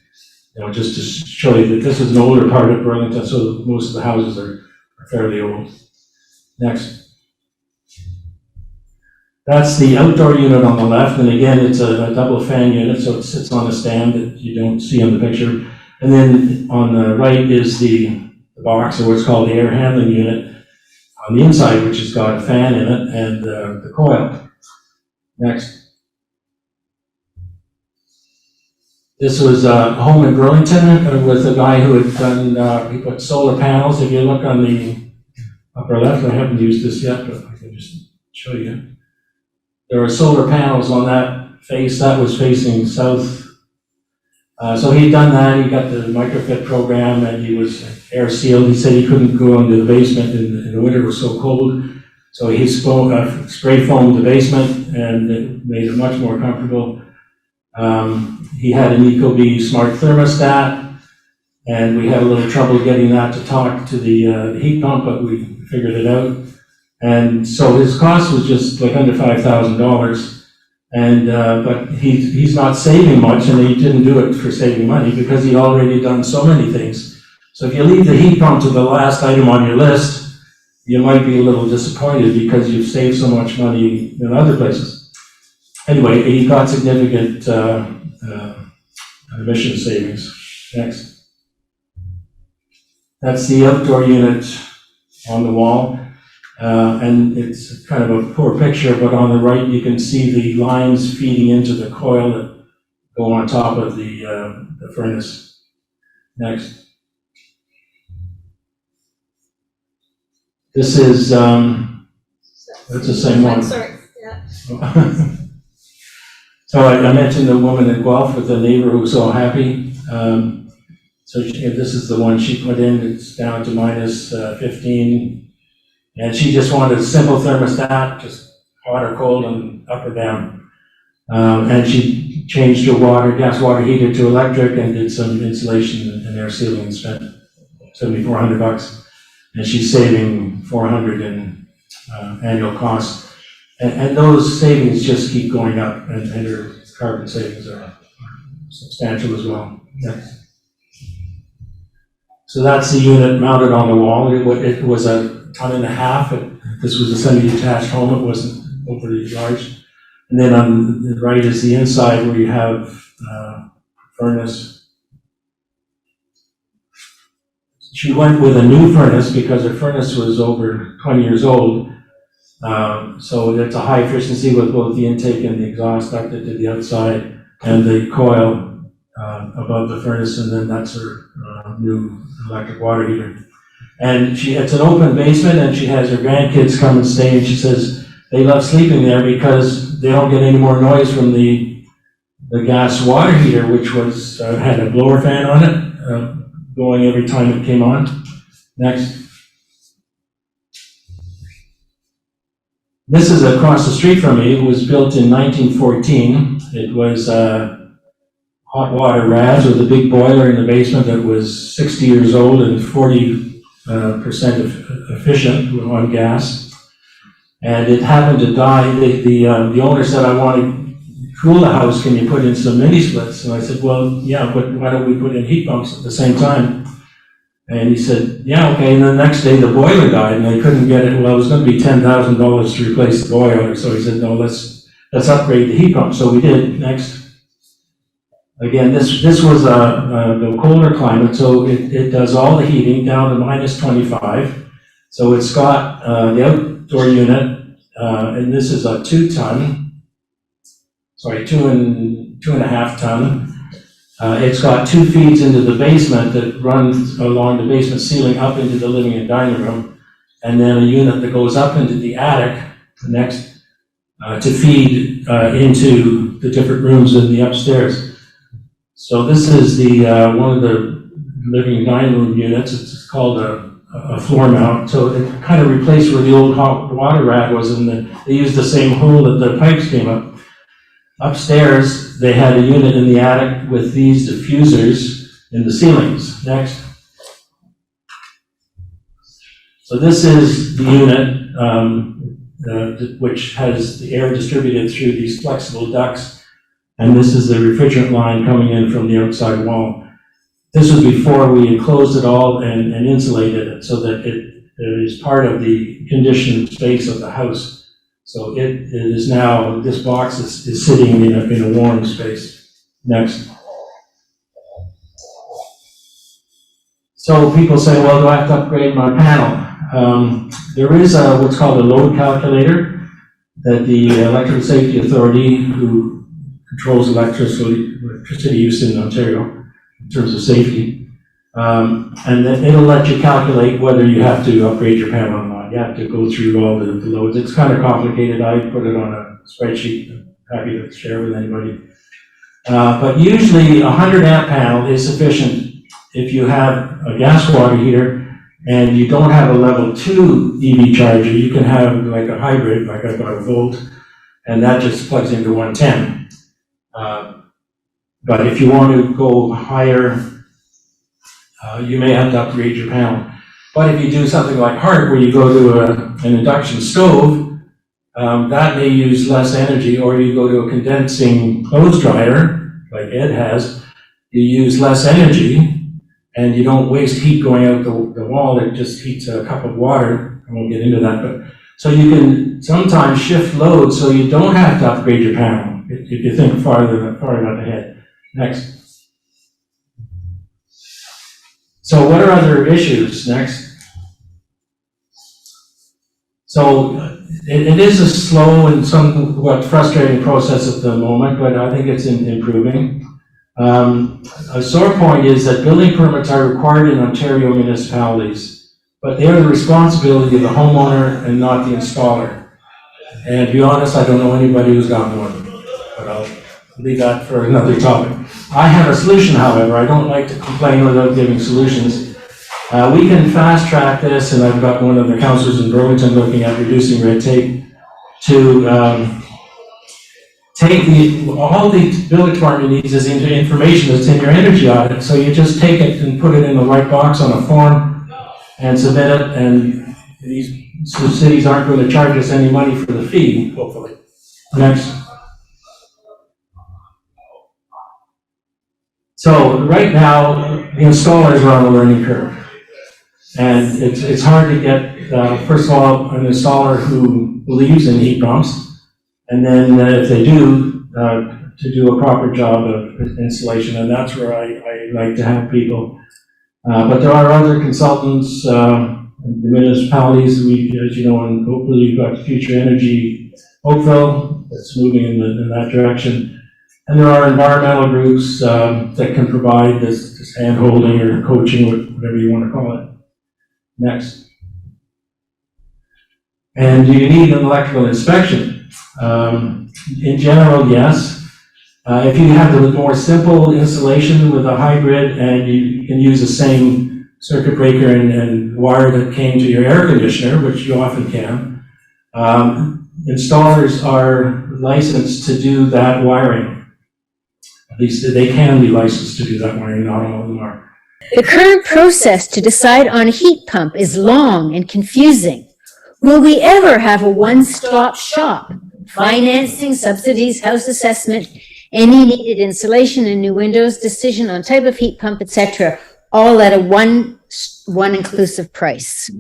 just to show you that this is an older part of Burlington, so most of the houses are fairly old. Next. That's the outdoor unit on the left, and again, it's a double fan unit, so it sits on a stand that you don't see on the picture. And then on the right is the box, or what's called the air handling unit, on the inside, which has got a fan in it and the coil. Next. This was a home in Burlington with a guy who had done, he put solar panels. If you look on the upper left. I haven't used this yet, but I can just show you. There are solar panels on that face. That was facing south. So he'd done that. He got the microfit program, and he was air sealed. He said he couldn't go into the basement in the winter. It was so cold. So he spray foamed the basement, and it made it much more comfortable. He had an Ecobee smart thermostat, and we had a little trouble getting that to talk to the heat pump, but we figured it out. And so his cost was just like under $5,000. And, but he's not saving much, and he didn't do it for saving money because he'd already done so many things. So if you leave the heat pump to the last item on your list, you might be a little disappointed because you've saved so much money in other places. Anyway, he got significant emission savings. Next. That's the outdoor unit on the wall. And it's kind of a poor picture, but on the right you can see the lines feeding into the coil that go on top of the furnace. Next. This is, that's the same one. Sorry, yeah. So I mentioned the woman in Guelph with the neighbor who was so happy. This is the one she put in. It's down to minus 15. And she just wanted a simple thermostat, just hot or cold and up or down. And she changed her gas water heater to electric and did some insulation and air sealing and spent $7,400. And she's saving $400 in annual costs. And those savings just keep going up, and her carbon savings are substantial as well. Next. So that's the unit mounted on the wall. It was a 1.5 tons. This was a semi-detached home. It wasn't overly large. And then on the right is the inside where you have furnace. She went with a new furnace because her furnace was over 20 years old. So it's a high efficiency with both the intake and the exhaust ducted to the outside and the coil above the furnace, and then that's her new electric water heater. And it's an open basement, and she has her grandkids come and stay, and she says they love sleeping there because they don't get any more noise from the gas water heater, which was had a blower fan on it, going every time it came on. Next. This is across the street from me. It was built in 1914. It was hot water RAS with a big boiler in the basement that was 60 years old and 40% efficient on gas. And it happened to die. The owner said, I want to cool the house, can you put in some mini splits? And I said, well, yeah, but why don't we put in heat pumps at the same time? And he said, yeah, okay. And the next day the boiler died and they couldn't get it. Well, it was going to be $10,000 to replace the boiler. So he said, no, let's upgrade the heat pump. So we did. Next. Again, this was the colder climate, so it does all the heating down to minus 25. So it's got the outdoor unit, and this is a 2.5 ton. It's got 2 feeds into the basement that runs along the basement ceiling up into the living and dining room, and then a unit that goes up into the attic, next, to feed into the different rooms in the upstairs. So this is the one of the living and dining room units. It's called a floor mount. So it kind of replaced where the old hot water rag was, and they used the same hole that the pipes came up. Upstairs, they had a unit in the attic with these diffusers in the ceilings. Next. So this is the unit which has the air distributed through these flexible ducts. And this is the refrigerant line coming in from the outside wall. This was before we enclosed it all and insulated it so that it is part of the conditioned space of the house. So it is now, this box is sitting in a warm space. Next. So people say, well, do I have to upgrade my panel? There is what's called a load calculator that the Electrical Safety Authority, who controls electricity use in Ontario in terms of safety. And then it'll let you calculate whether you have to upgrade your panel or not. you have to go through all the loads. It's kind of complicated. I put it on a spreadsheet. I'm happy to share with anybody. But usually a 100 amp panel is sufficient if you have a gas water heater and you don't have a level 2 EV charger. You can have like a hybrid, like I've got a Volt, and that just plugs into 110. But if you want to go higher, you may have to upgrade your panel. But if you do something like HART, where you go to an induction stove, that may use less energy, or you go to a condensing clothes dryer, like Ed has, you use less energy, and you don't waste heat going out the wall. It just heats a cup of water. I won't get into that, but so you can sometimes shift loads so you don't have to upgrade your panel if you think far enough ahead. Next. So what are other issues? Next. So it is a slow and somewhat frustrating process at the moment, but I think it's improving. A sore point is that building permits are required in Ontario municipalities, but they are the responsibility of the homeowner and not the installer. And to be honest, I don't know anybody who's got one, but I'll leave that for another topic. I have a solution, however. I don't like to complain without giving solutions. We can fast track this, and I've got one of the councillors in Burlington looking at reducing red tape to take all the building department needs is into information that's in your energy audit. So you just take it and put it in the right box on a form and submit it, and these cities aren't going to charge us any money for the fee, hopefully. Next. So right now, the installers are on a learning curve. And it's hard to get, first of all, an installer who believes in heat pumps, and then if they do, to do a proper job of installation, and that's where I like to have people. But there are other consultants, the municipalities, as you know, in Oakville, you've got Future Energy Oakville, that's moving in that direction. And there are environmental groups that can provide this hand-holding or coaching, whatever you want to call it. Next. And do you need an electrical inspection? In general, yes. If you have the more simple installation with a hybrid and you can use the same circuit breaker and wire that came to your air conditioner, which you often can, installers are licensed to do that wiring. At least they can be licensed to do that wiring, not all of them are. The current process to decide on a heat pump is long and confusing. Will we ever have a one-stop shop? Financing, subsidies, house assessment, any needed insulation and new windows, decision on type of heat pump, etc., all at a one inclusive price.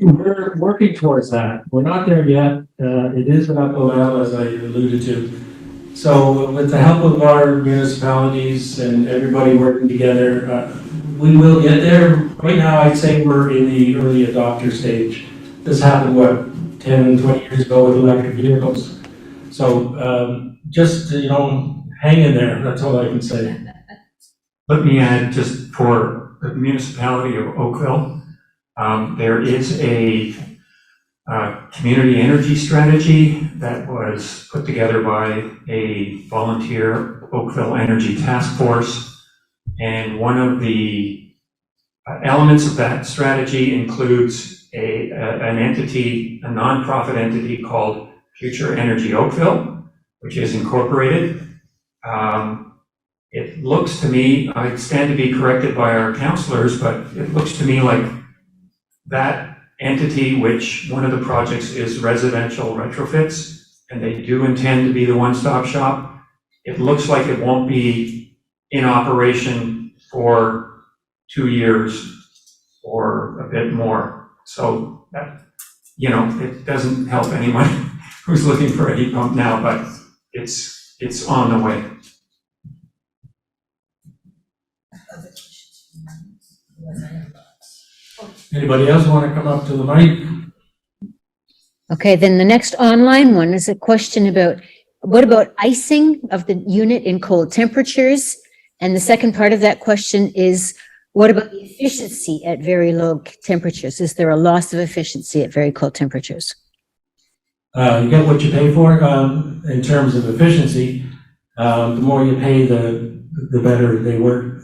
We're working towards that. We're not there yet. It is an uphill battle, as I alluded to. So with the help of our municipalities and everybody working together, we will get there. Right now, I'd say we're in the early adopter stage. This happened, 10, 20 years ago with electric vehicles. So just, hang in there. That's all I can say. Let me add, just for the municipality of Oakville, there is a community energy strategy that was put together by a volunteer Oakville Energy Task Force. And one of the elements of that strategy includes an entity, a nonprofit entity called Future Energy Oakville, which is incorporated. It looks to me, I stand to be corrected by our counselors, but it looks to me like that entity, which one of the projects is residential retrofits, and they do intend to be the one-stop shop. It looks like it won't be in operation for 2 years or a bit more. So that, it doesn't help anyone who's looking for a heat pump now, but it's on the way. Anybody else want to come up to the mic? Okay, then the next online one is a question about, what about icing of the unit in cold temperatures? And the second part of that question is, What about the efficiency at very low temperatures? Is there a loss of efficiency at very cold temperatures? You get what you pay for, in terms of efficiency. The more you pay, the better they work.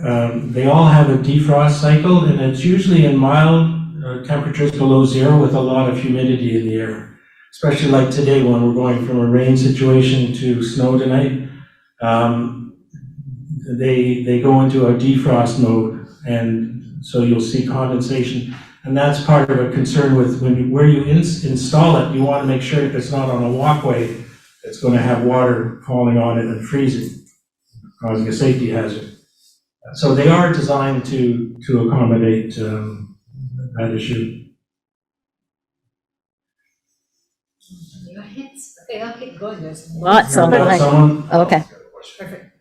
They all have a defrost cycle, and it's usually in mild temperatures below zero with a lot of humidity in the air. Especially like today when we're going from a rain situation to snow tonight. They go into a defrost mode, and so you'll see condensation. And that's part of a concern with where you install it. You want to make sure it's not on a walkway that's going to have water falling on it and freezing, causing a safety hazard. So they are designed to accommodate that issue. Your hints. Okay, I'll keep going. There's Lots all the Got time. someone? Oh, okay. Perfect.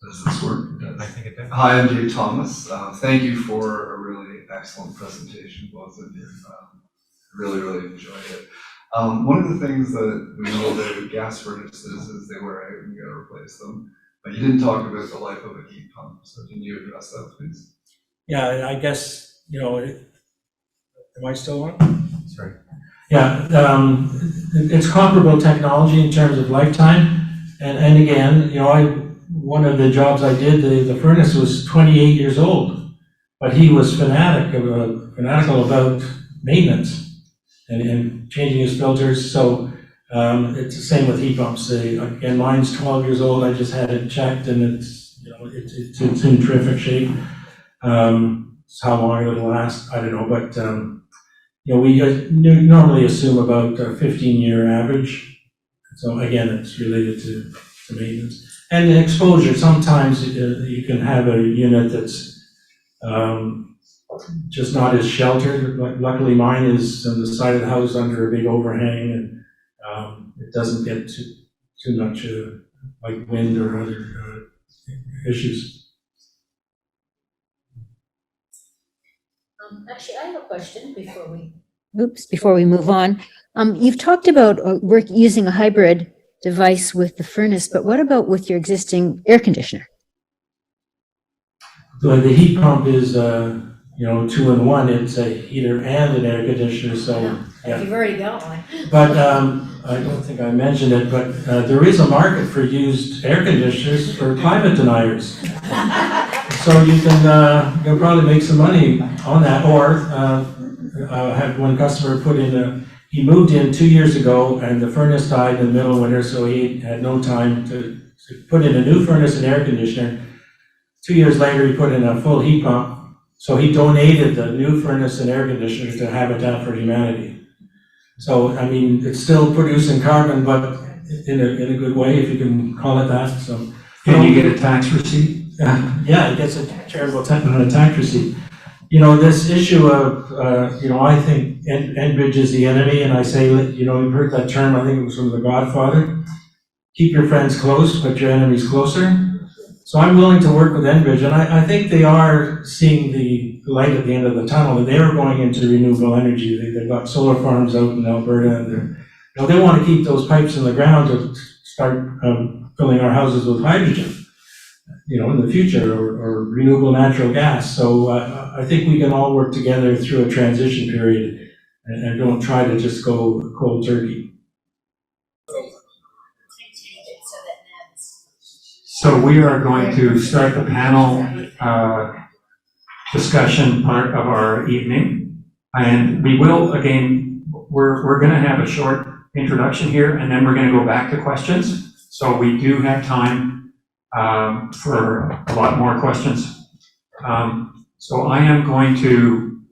Does this work? I think it did. Hi, I'm Dave Thomas. Thank you for a really excellent presentation, both of you. Really enjoyed it. One of the things that we know about gas furnaces is they wear out and you gotta replace them. But you didn't talk about the life of a heat pump, so can you address that, please? Yeah, I guess, am I still on? Sorry. Yeah, it's comparable technology in terms of lifetime. And again, one of the jobs I did, the furnace was 28 years old, but he was fanatical about maintenance and changing his filters. So it's the same with heat pumps. Again, mine's 12 years old. I just had it checked, and it's in terrific shape. How long it'll last, I don't know, but we normally assume about a 15-year average. So again, it's related to maintenance. And the exposure, sometimes you can have a unit that's just not as sheltered. Luckily mine is on the side of the house under a big overhang, and it doesn't get too much like wind or other issues. Actually, I have a question Before we move on. You've talked about using a hybrid device with the furnace, but what about with your existing air conditioner? The heat pump is, 2-in-1. It's a heater and an air conditioner, so. Yeah. You've already got one. But I don't think I mentioned it, but there is a market for used air conditioners for climate deniers. So you can you'll probably make some money on that. Or I had one customer put in he moved in 2 years ago, and the furnace died in the middle of winter, so he had no time to put in a new furnace and air conditioner. 2 years later, he put in a full heat pump. So he donated the new furnace and air conditioner to Habitat for Humanity. So, I mean, it's still producing carbon, but in a good way, if you can call it that. So, Can you get a tax receipt? yeah, it gets a charitable tax receipt. This issue of, I think Enbridge is the enemy, and I say, you've heard that term, I think it was from The Godfather. Keep your friends close, but your enemies closer. So I'm willing to work with Enbridge, and I think they are seeing the light at the end of the tunnel, and they are going into renewable energy. They've got solar farms out in Alberta, and they want to keep those pipes in the ground to start filling our houses with hydrogen, in the future, or renewable natural gas. So I think we can all work together through a transition period and don't try to just go cold turkey. So we are going to start the panel discussion part of our evening. And we will, again, we're going to have a short introduction here, and then we're going to go back to questions. So we do have time for a lot more questions. So I am going to,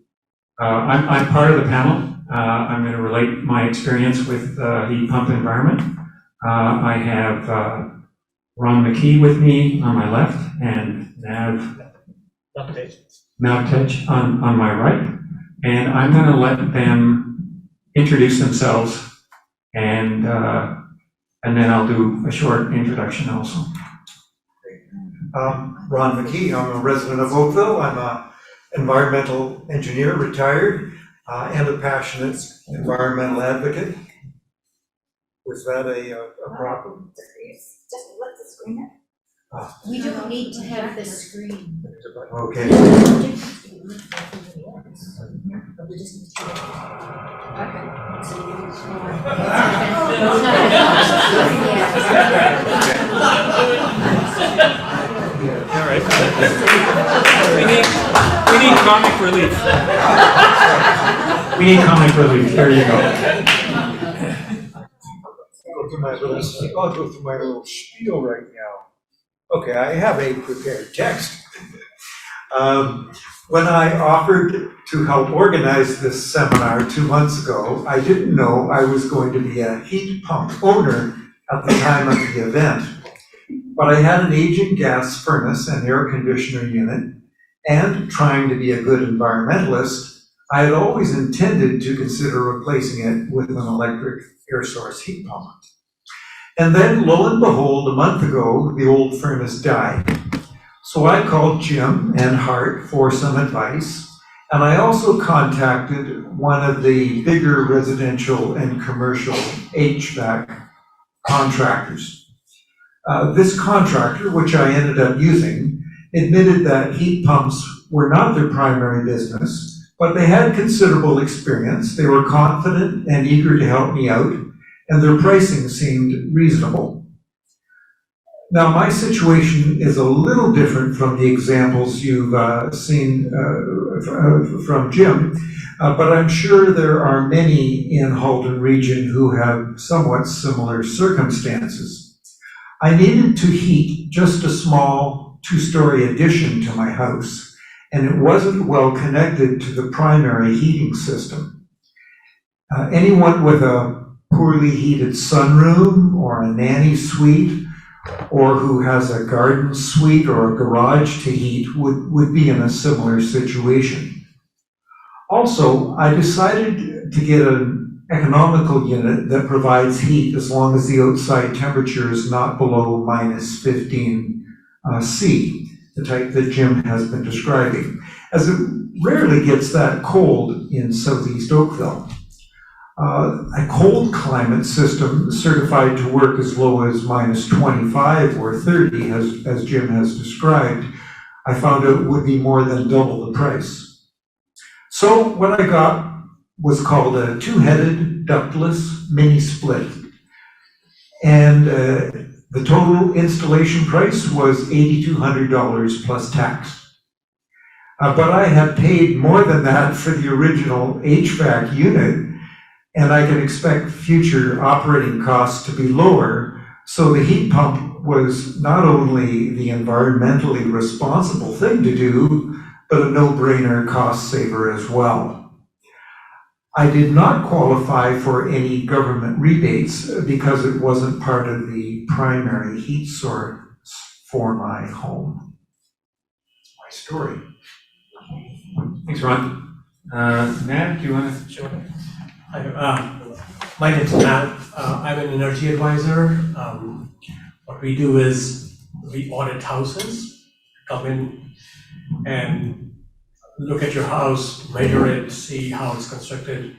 I'm part of the panel. I'm going to relate my experience with heat pump environment. I have Ron McKee with me on my left, and Nav Tej on my right. And I'm going to let them introduce themselves, and then I'll do a short introduction also. Ron McKee, I'm a resident of Oakville. I'm an environmental engineer, retired, and a passionate environmental advocate. Was that a problem? Just let the screen in. We don't need to have the screen. Okay. All right. We need comic relief. We need comic relief, there you go. I'll go through my little spiel right now. Okay, I have a prepared text. When I offered to help organize this seminar 2 months ago, I didn't know I was going to be a heat pump owner at the time of the event. But I had an aging gas furnace and air conditioner unit, and trying to be a good environmentalist, I had always intended to consider replacing it with an electric air source heat pump. And then, lo and behold, a month ago, the old furnace died. So I called Jim and Hart for some advice, and I also contacted one of the bigger residential and commercial HVAC contractors. This contractor, which I ended up using, admitted that heat pumps were not their primary business, but they had considerable experience, they were confident and eager to help me out, and their pricing seemed reasonable. Now, my situation is a little different from the examples you've seen from Jim, but I'm sure there are many in Halton region who have somewhat similar circumstances. I needed to heat just a small 2-story addition to my house, and it wasn't well connected to the primary heating system. Anyone with a poorly heated sunroom or a nanny suite, or who has a garden suite or a garage to heat would be in a similar situation. Also, I decided to get an economical unit that provides heat as long as the outside temperature is not below -15 C, the type that Jim has been describing, as it rarely gets that cold in southeast Oakville. A cold climate system certified to work as low as -25 or 30, as Jim has described, I found out would be more than double the price. So what I got was called a 2-headed ductless mini split. And the total installation price was $8,200 plus tax. But I had paid more than that for the original HVAC unit, and I can expect future operating costs to be lower, so the heat pump was not only the environmentally responsible thing to do, but a no-brainer cost saver as well. I did not qualify for any government rebates because it wasn't part of the primary heat source for my home. That's my story. Thanks, Ron. Matt, do you want to show it? Hi, my name is Matt. I'm an energy advisor. What we do is we audit houses, come in and look at your house, measure it, see how it's constructed.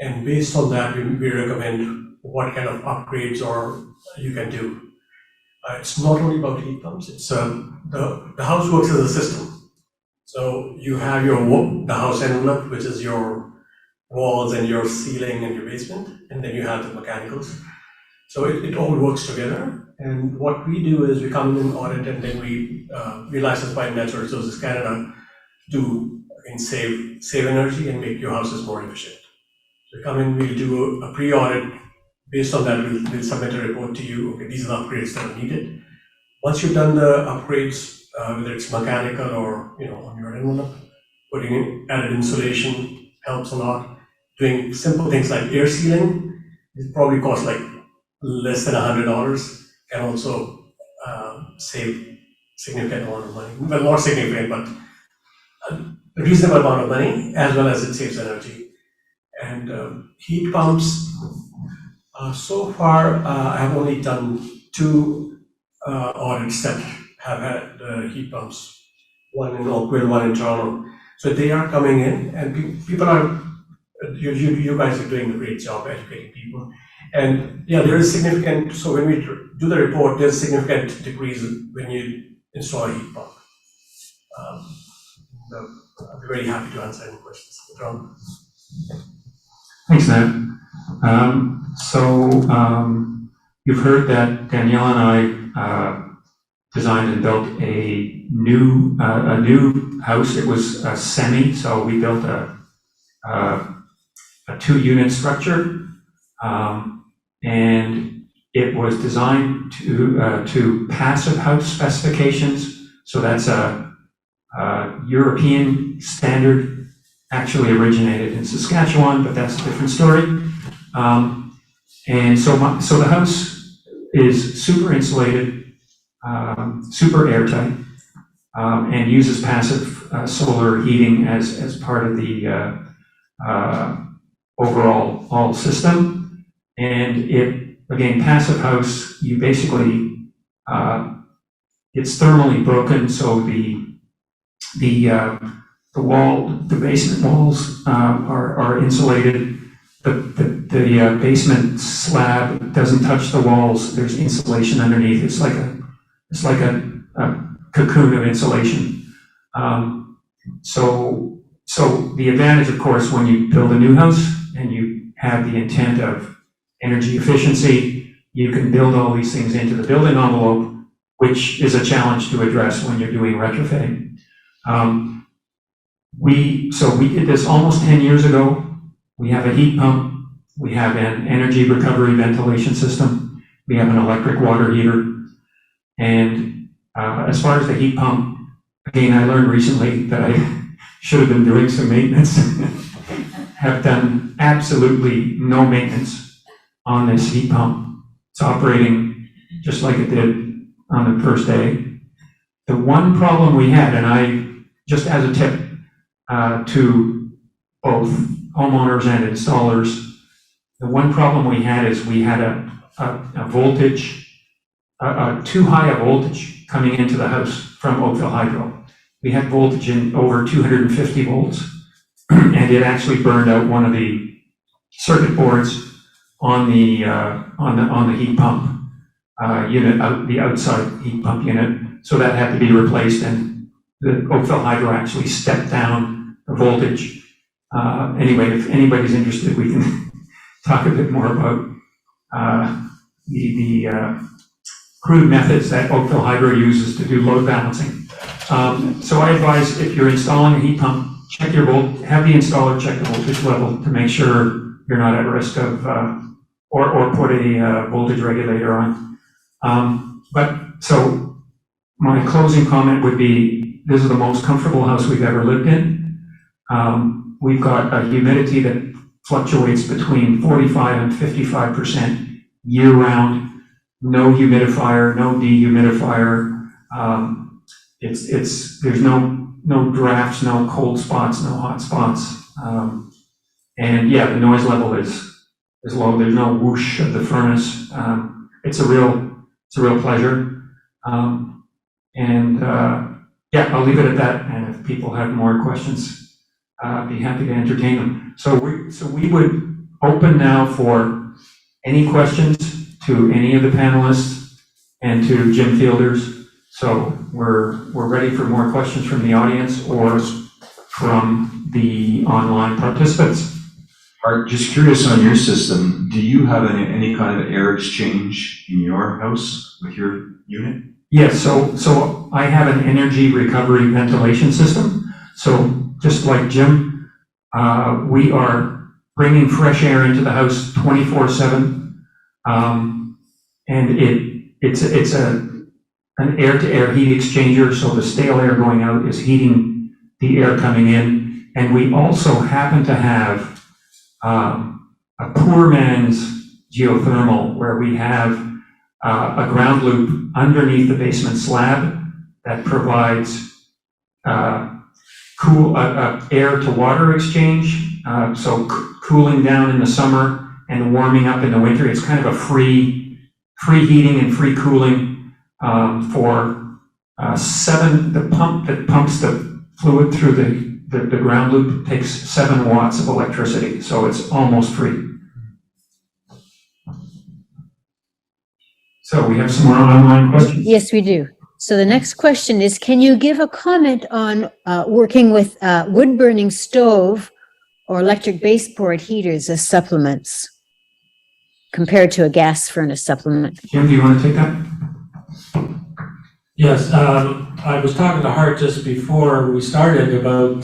And based on that, we recommend what kind of upgrades or you can do. It's not only about heat pumps, it's the house works as a system. So you have the house envelope, which is your walls and your ceiling and your basement, and then you have the mechanicals. So it all works together. And what we do is we come in and audit, and then we license by Natural Resources Canada to save energy and make your houses more efficient. So we come in, we'll do a pre-audit. Based on that, we'll submit a report to you. Okay, these are the upgrades that are needed. Once you've done the upgrades, whether it's mechanical or on your envelope, putting in added insulation helps a lot. Doing simple things like air sealing, it probably costs like less than $100, can also save significant amount of money. Well, not significant, but a reasonable amount of money, as well as it saves energy. And heat pumps, so far I have only done 2 audits that have had heat pumps, one in Oakville, one in Toronto. So they are coming in, and people are, you guys are doing a great job educating people. And yeah, there is significant, so when we do the report, there's significant decrease when you install a heat pump. I'll be very happy to answer any questions. John? Thanks, Ned. You've heard that Danielle and I designed and built a new house. It was a semi, so we built a 2-unit structure, and it was designed to passive house specifications. So that's a European standard, actually originated in Saskatchewan, but that's a different story. And so the house is super insulated, super airtight, and uses passive solar heating as part of the overall system. And it, again, passive house, you basically, it's thermally broken, so the basement walls are insulated. The basement slab doesn't touch the walls. There's insulation underneath. It's like a cocoon of insulation. So the advantage, of course, when you build a new house and you have the intent of energy efficiency, you can build all these things into the building envelope, which is a challenge to address when you're doing retrofitting. We did this almost 10 years ago. We have a heat pump, we have an energy recovery ventilation system, we have an electric water heater. And as far as the heat pump, again, I learned recently that I should have been doing some maintenance. Have done absolutely no maintenance on this heat pump. It's operating just like it did on the first day. The one problem we had, and I, just as a tip to both homeowners and installers, the one problem we had is we had a voltage, too high a voltage coming into the house from Oakville Hydro. We had voltage in over 250 volts, and it actually burned out one of the circuit boards on the heat pump unit, the outside heat pump unit. So that had to be replaced, and the Oakville Hydro actually stepped down the voltage. Anyway, if anybody's interested, we can talk a bit more about the crude methods that Oakville Hydro uses to do load balancing. So I advise, if you're installing a heat pump, check your have the installer check the voltage level to make sure you're not at risk of, or put a voltage regulator on. So my closing comment would be, this is the most comfortable house we've ever lived in. We've got a humidity that fluctuates between 45 and 55% year-round. No humidifier, no dehumidifier. There's no drafts, no cold spots, no hot spots. And yeah, the noise level is low. There's no whoosh of the furnace. It's a real pleasure. Yeah, I'll leave it at that. And if people have more questions, I'd be happy to entertain them. So we would open now for any questions to any of the panelists and to Jim Fielders. So we're ready for more questions from the audience or from the online participants. Art, just curious on your system, do you have any kind of air exchange in your house with your unit? Yes, so I have an energy recovery ventilation system. So just like Jim, we are bringing fresh air into the house 24/7. And it's an air-to-air heat exchanger, so the stale air going out is heating the air coming in. And we also happen to have a poor man's geothermal, where we have a ground loop underneath the basement slab that provides cool air to water exchange, so cooling down in the summer and warming up in the winter. It's kind of a free heating and free cooling for the pump that pumps the fluid through the ground loop takes 7 watts of electricity, so it's almost free. So we have some more online questions. Yes, we do. So the next question is, can you give a comment on working with wood-burning stove or electric baseboard heaters as supplements compared to a gas furnace supplement? Jim, do you want to take that? Yes, I was talking to Hart just before we started about,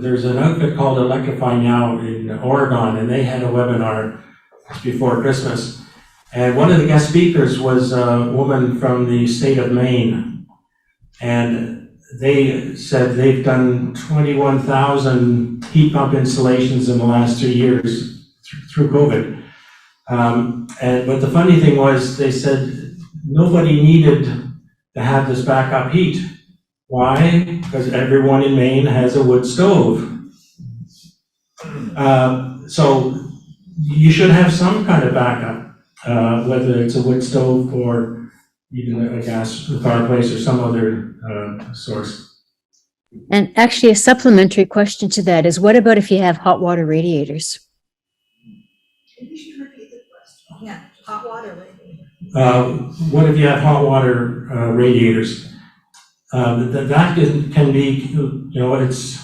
there's an outfit called Electrify Now in Oregon, and they had a webinar just before Christmas. And one of the guest speakers was a woman from the state of Maine. And they said they've done 21,000 heat pump installations in the last 3 years through COVID. But the funny thing was, they said nobody needed to have this backup heat. Why? Because everyone in Maine has a wood stove. So you should have some kind of backup, whether it's a wood stove or even a gas fireplace or some other source. And actually, a supplementary question to that is, what about if you have hot water radiators? You should repeat the question. Yeah, hot water radiator. What if you have hot water radiators? That can be, it's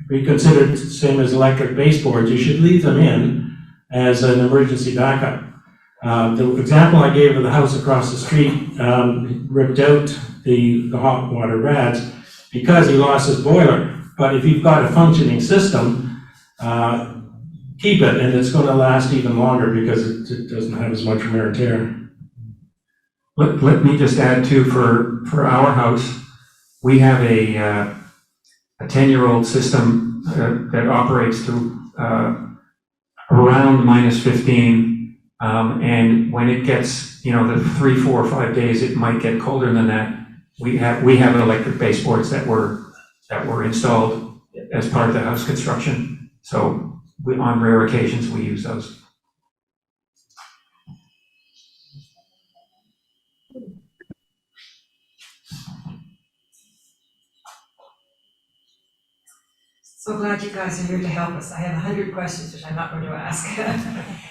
be considered the same as electric baseboards. You should leave them in as an emergency backup. The example I gave of the house across the street ripped out the hot water rads because he lost his boiler. But if you've got a functioning system, keep it, and it's going to last even longer because it doesn't have as much wear and tear. Let me just add too, for our house, we have a 10-year-old system that operates through around -15, and when it gets, the 3, 4, 5 days, it might get colder than that. We have electric baseboards that were installed as part of the house construction. So on rare occasions, we use those. So glad you guys are here to help us. I have 100 questions, which I'm not going to ask.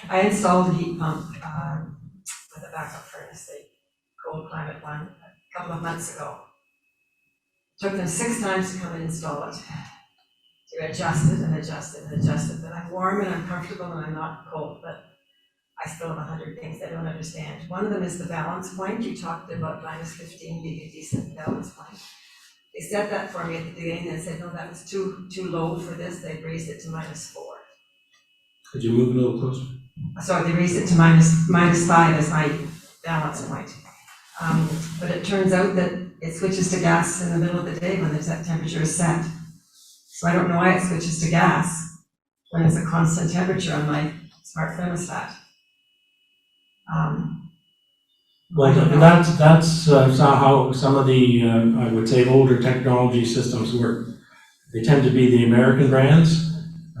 I installed a heat pump with a backup furnace, the cold climate one, a couple of months ago. Took them 6 times to come and install it. To adjust it and adjust it and adjust it. But I'm warm and I'm comfortable and I'm not cold, but I still have 100 things I don't understand. One of them is the balance point. You talked about -15 being a decent balance point. They set that for me at the beginning and said, no, that was too low for this. They raised it to -4. Could you move a little closer? Sorry, they raised it to -5 as my balance point. But it turns out that it switches to gas in the middle of the day when that temperature is set. So I don't know why it switches to gas when it's a constant temperature on my smart thermostat. Well, that's how some of the, I would say, older technology systems work. They tend to be the American brands,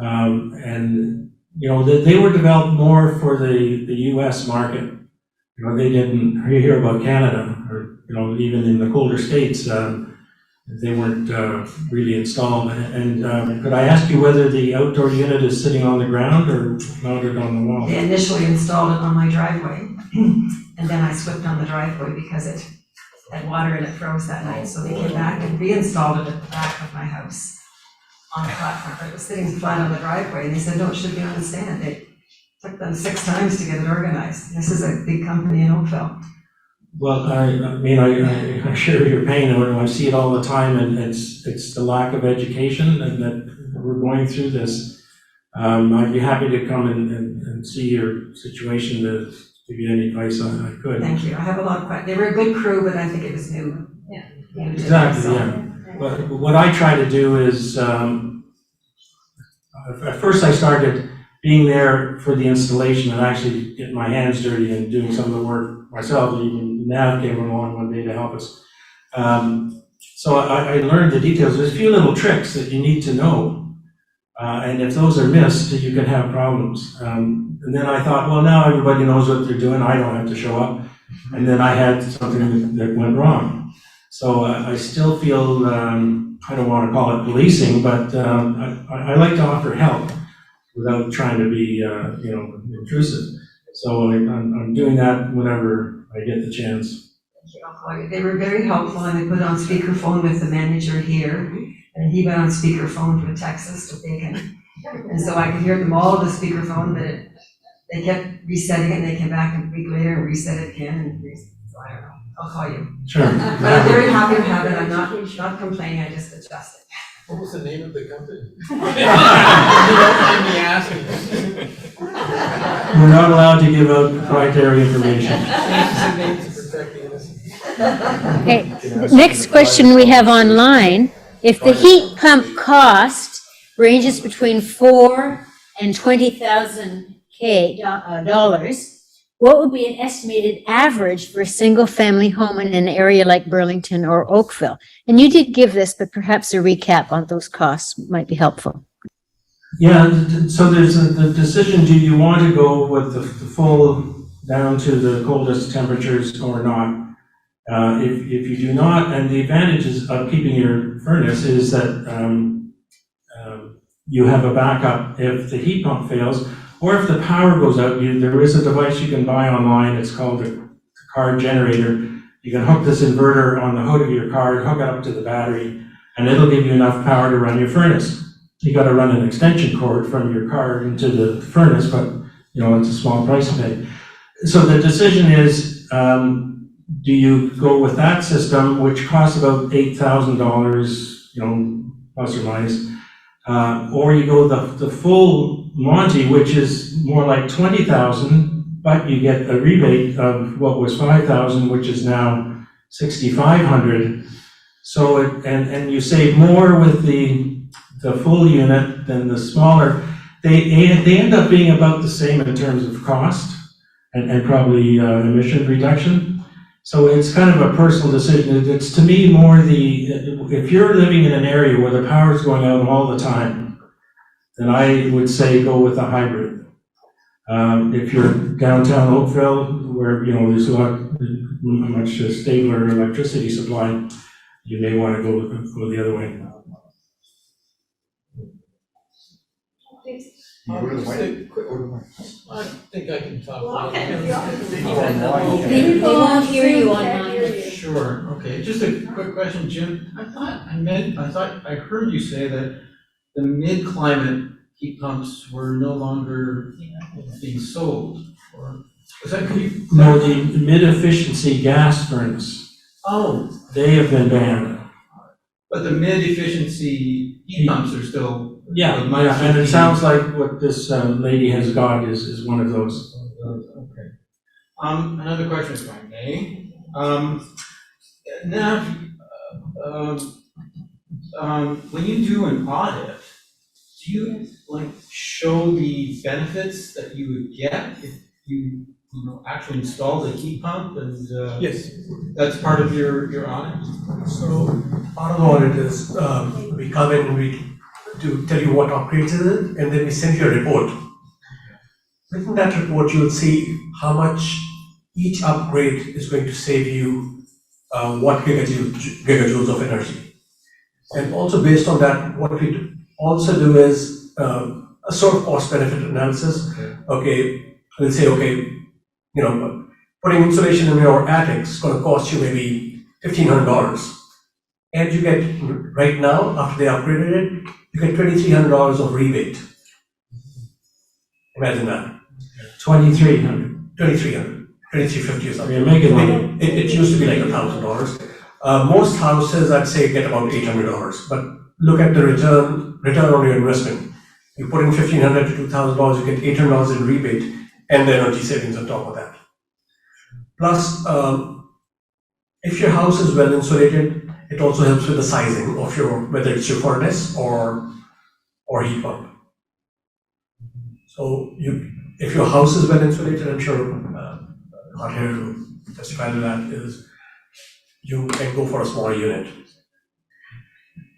and they were developed more for the U.S. market. They didn't hear about Canada, or even in the colder states, they weren't really installed. And could I ask you whether the outdoor unit is sitting on the ground or mounted on the wall? They initially installed it on my driveway, and then I slipped on the driveway because it had water and it froze that night. So they came back and reinstalled it at the back of my house on a platform. But it was sitting flat on the driveway, and they said, no, it should be on the stand. It took them 6 times to get it organized. This is a big company in Oakville. Well, I share your pain, and I see it all the time, and it's the lack of education, and that we're going through this. I'd be happy to come and see your situation to give you any advice I could. Thank you. I have a lot of questions. They were a good crew, but I think it was new. Yeah. Exactly, yeah. But what I try to do is, at first I started being there for the installation and actually getting my hands dirty and doing some of the work myself. Even Nav came along one day to help us. So I learned the details. There's a few little tricks that you need to know. And if those are missed, you can have problems. And then I thought, well, now everybody knows what they're doing. I don't have to show up. And then I had something that went wrong. So I still feel, I don't want to call it policing, but I like to offer help without trying to be, intrusive. So I'm doing that whenever I get the chance. They were very helpful, and they put on speakerphone with the manager here, and he went on speakerphone to Texas to Bacon. And so I could hear them all on the speakerphone, but they kept resetting it, and they came back a week later and reset it again, and so I don't know, I'll call you. Sure. But I'm very happy to have it, I'm not complaining, I just adjust it. What was the name of the company? You don't mind me asking. We're not allowed to give out proprietary information. Okay, next question we have online. If the heat pump cost ranges between $4,000 and $20,000 dollars, what would be an estimated average for a single-family home in an area like Burlington or Oakville? And you did give this, but perhaps a recap on those costs might be helpful. Yeah, so there's the decision, do you want to go with the full down to the coldest temperatures or not? If you do not, and the advantages of keeping your furnace is that you have a backup if the heat pump fails, or if the power goes out, there is a device you can buy online, it's called a car generator. You can hook this inverter on the hood of your car, hook it up to the battery, and it'll give you enough power to run your furnace. You gotta run an extension cord from your car into the furnace, but it's a small price to pay. So the decision is, do you go with that system, which costs about $8,000, plus or minus, or you go the full Monty, which is more like $20,000, but you get a rebate of what was $5,000, which is now $6,500. So and you save more with the full unit than the smaller. They end up being about the same in terms of cost and probably emission reduction. So it's kind of a personal decision. It's to me more if you're living in an area where the power's going out all the time, then I would say go with a hybrid. If you're downtown Oakville, where there's much stabler electricity supply, you may want to go the other way. I think I can talk. They won't hear you online. Sure, okay, just a quick question, Jim. I thought I heard you say that the mid-climate heat pumps were no longer being sold, or was that, No, the mid-efficiency gas furnace, Oh, they have been banned. but the mid-efficiency heat pumps are still. Yeah, and it sounds like what this lady has got is one of those. Okay. Another question, if I may. Now, when you do an audit, do you show the benefits that you would get if you actually install the heat pump, and Yes. that's part of your audit? So part of the audit is we come in and we tell you what upgrades is it, and then we send you a report. Within that report, you will see how much each upgrade is going to save you what gigajoules of energy. And also based on that, what we also do is a sort of cost benefit analysis. Okay, we'll say, putting insulation in your attic is going to cost you maybe $1,500. And you get, right now, after they upgraded it, you get $2,300 of rebate. Imagine that. 2,300. 2,300, 2,350 or something. You're making money. It used to be like $1,000. Most houses, I'd say, get about $800. But look at the return on your investment. You put in $1,500 to $2,000, you get $800 in rebate, and the energy savings on top of that. Plus, if your house is well insulated, it also helps with the sizing of whether it's your furnace or heat pump. So if your house is well insulated, I'm sure not here to testify to that, is you can go for a smaller unit.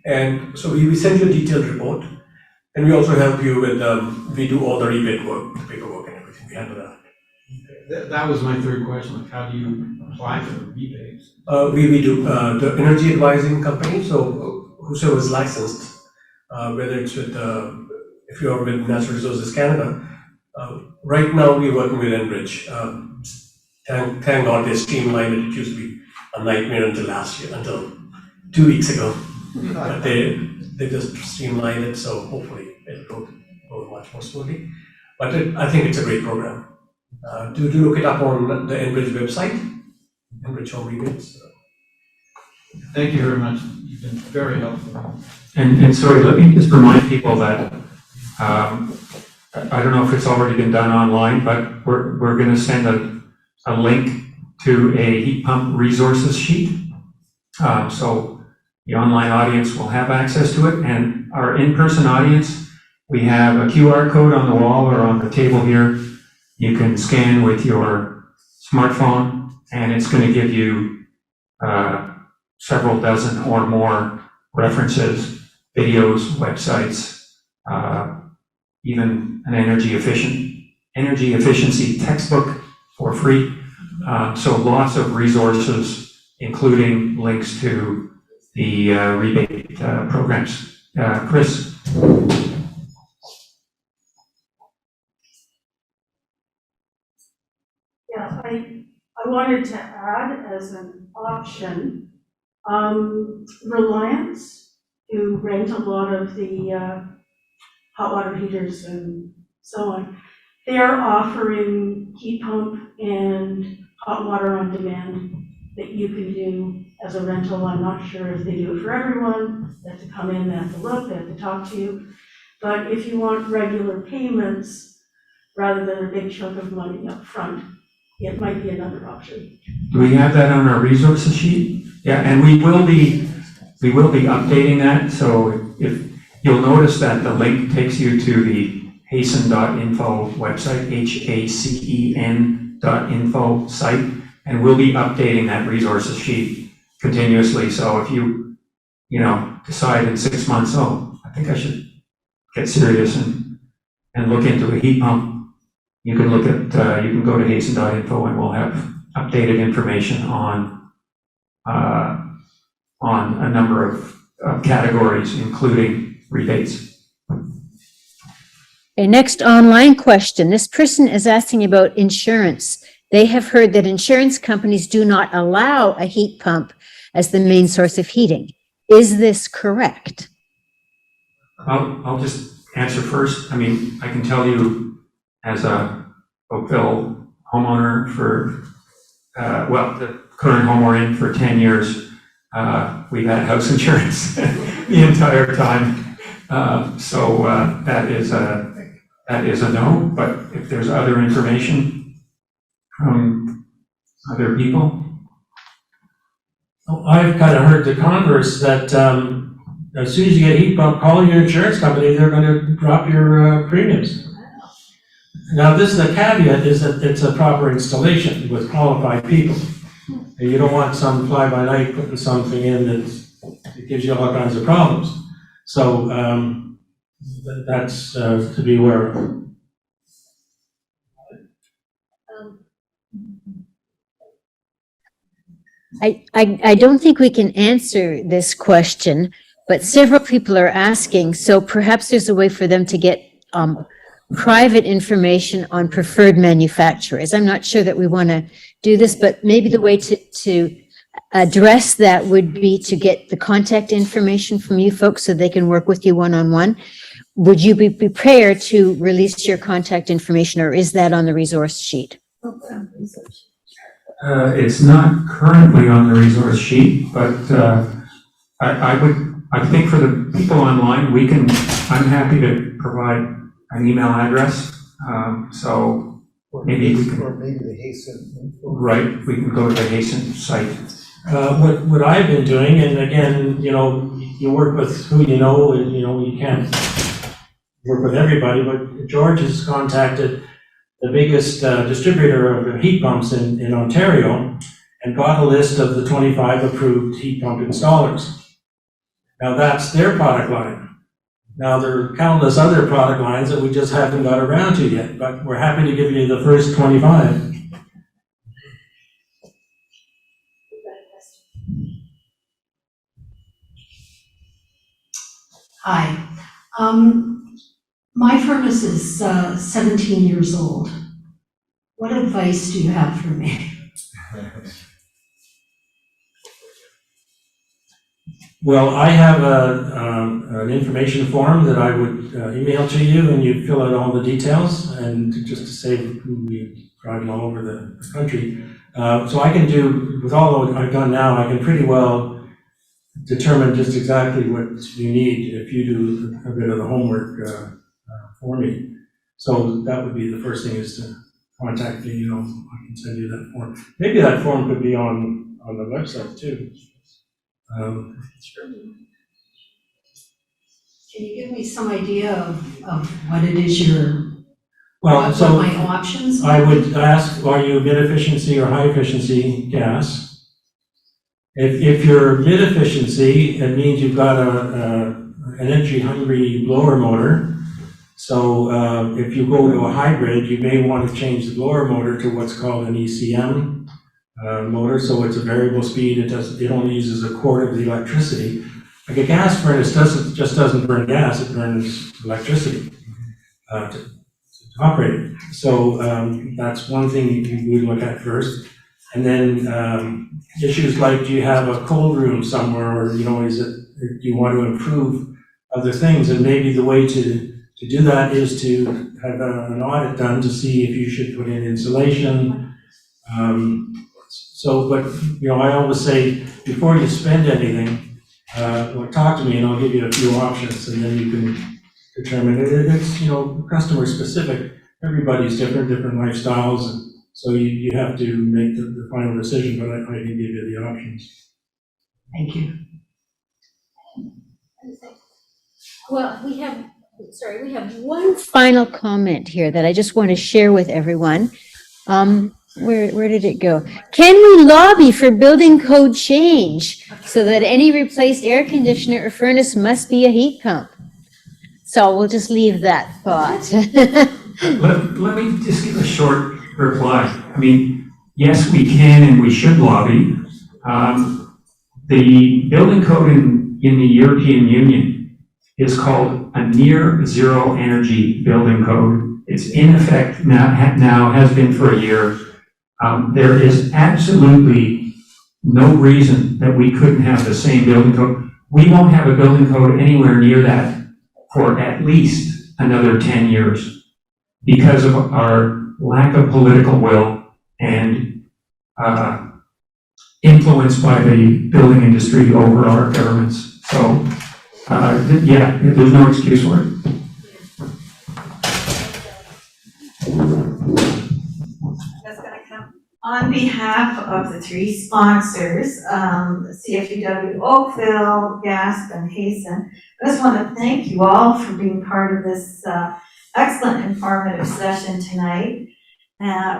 And so we send you a detailed report, and we also help you with, we do all the rebate work, the paperwork and everything, we handle that. That was my third question, how do you apply for the rebates? We do, the energy advising company, so whosoever is licensed, whether it's with, if you're with Natural Resources Canada, right now we're working with Enbridge. Thank God they streamlined it. It used to be a nightmare until 2 weeks ago. But they just streamlined it, so hopefully it'll go much more smoothly. But I think it's a great program. Do look it up on the Enbridge website, Enbridge Home Rebates. Thank you very much. You've been very helpful. And sorry, let me just remind people that, I don't know if it's already been done online, but we're gonna send a link to a heat pump resources sheet. So the online audience will have access to it, and our in-person audience, we have a QR code on the wall or on the table here. You can scan with your smartphone, and it's gonna give you several dozen or more references, videos, websites, even an energy efficiency textbook for free. So lots of resources, including links to the rebate programs. Chris? Yeah, I wanted to add as an option, Reliance, who rent a lot of the hot water heaters and so on. They're offering heat pump and hot water on demand that you can do as a rental. I'm not sure if they do it for everyone. They have to come in, they have to look, they have to talk to you. But if you want regular payments rather than a big chunk of money up front, it might be another option. Do we have that on our resources sheet? Yeah, and we will be updating that, so if you'll notice that the link takes you to the hasten.info website, HACEN.info site, and we'll be updating that resources sheet continuously. So if you decide in 6 months, oh, I think I should get serious and look into a heat pump, you can look at, you can go to hasten.info and we'll have updated information on a number of categories, including rebates. A next online question. This person is asking about insurance. They have heard that insurance companies do not allow a heat pump as the main source of heating. Is this correct? I'll just answer first. I mean, I can tell you as a Oakville homeowner for, the current home we're in for 10 years, we've had house insurance the entire time. So that is a no, but if there's other information from other people. I've kind of heard the converse that as soon as you get a heat pump, call your insurance company, they're going to drop your premiums. Now, this is the caveat, is that it's a proper installation with qualified people. And you don't want some fly-by-night putting something in that gives you all kinds of problems. So that's to be aware of. I don't think we can answer this question, but several people are asking, so perhaps there's a way for them to get private information on preferred manufacturers. I'm not sure that we want to do this, but maybe the way to address that would be to get the contact information from you folks so they can work with you one-on-one. Would you be prepared to release your contact information, or is that on the resource sheet? It's not currently on the resource sheet, but I think for the people online, I'm happy to provide an email address. So maybe we can. Or maybe the Hasten. Right, we can go to the Hasten site. What I've been doing, and again, you work with who you know, and you can't work with everybody, but George has contacted the biggest distributor of heat pumps in Ontario and got a list of the 25 approved heat pump installers. Now that's their product line. Now there are countless other product lines that we just haven't got around to yet, but we're happy to give you the first 25. Hi. My furnace is 17 years old. What advice do you have for me? Well, I have an information form that I would email to you, and you fill out all the details, and just to save me driving all over the country. So I can do, with all that I've done now, I can pretty well determine just exactly what you need if you do a bit of the homework for me. So that would be the first thing, is to contact me, I can send you that form. Maybe that form could be on the website too. Can you give me some idea of what it is Well, so what my options are? I would ask, are you mid efficiency or high efficiency gas? If you're mid efficiency, it means you've got an energy hungry blower motor. So if you go to a hybrid, you may want to change the blower motor to what's called an ECM motor. So it's a variable speed. It only uses a quarter of the electricity. Like a gas furnace just doesn't burn gas, it burns electricity to operate it. So that's one thing you would look at first. And then issues like, do you have a cold room somewhere, or do you want to improve other things? And maybe the way to do that is to have an audit done to see if you should put in insulation. But I always say, before you spend anything, talk to me and I'll give you a few options, and then you can determine it. It's, customer specific. Everybody's different lifestyles, and so you have to make the final decision, but I can give you the options. Thank you. Well, we have one final comment here that I just want to share with everyone. Where did it go? Can we lobby for building code change so that any replaced air conditioner or furnace must be a heat pump? So we'll just leave that thought. Let me just give a short reply. I mean, yes, we can and we should lobby. The building code in the European Union is called a near zero energy building code. It's in effect now has been for a year. There is absolutely no reason that we couldn't have the same building code. We won't have a building code anywhere near that for at least another 10 years because of our lack of political will and influenced by the building industry over our governments. So, there's no excuse for it. On behalf of the three sponsors, CFUW Oakville, GASP, and Hasten, I just want to thank you all for being part of this excellent informative session tonight.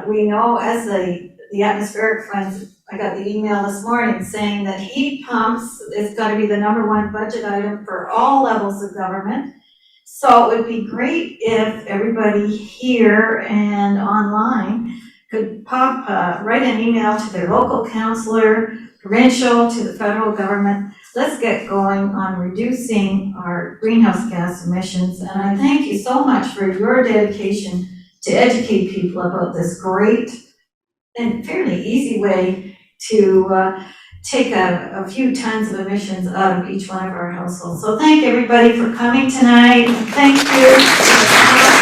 We know as the atmospheric friends, I got the email this morning saying that heat pumps is got to be the #1 budget item for all levels of government. So it would be great if everybody here and online could write an email to their local councillor, provincial, to the federal government. Let's get going on reducing our greenhouse gas emissions. And I thank you so much for your dedication to educate people about this great and fairly easy way to take a few tons of emissions out of each one of our households. So thank everybody for coming tonight. Thank you.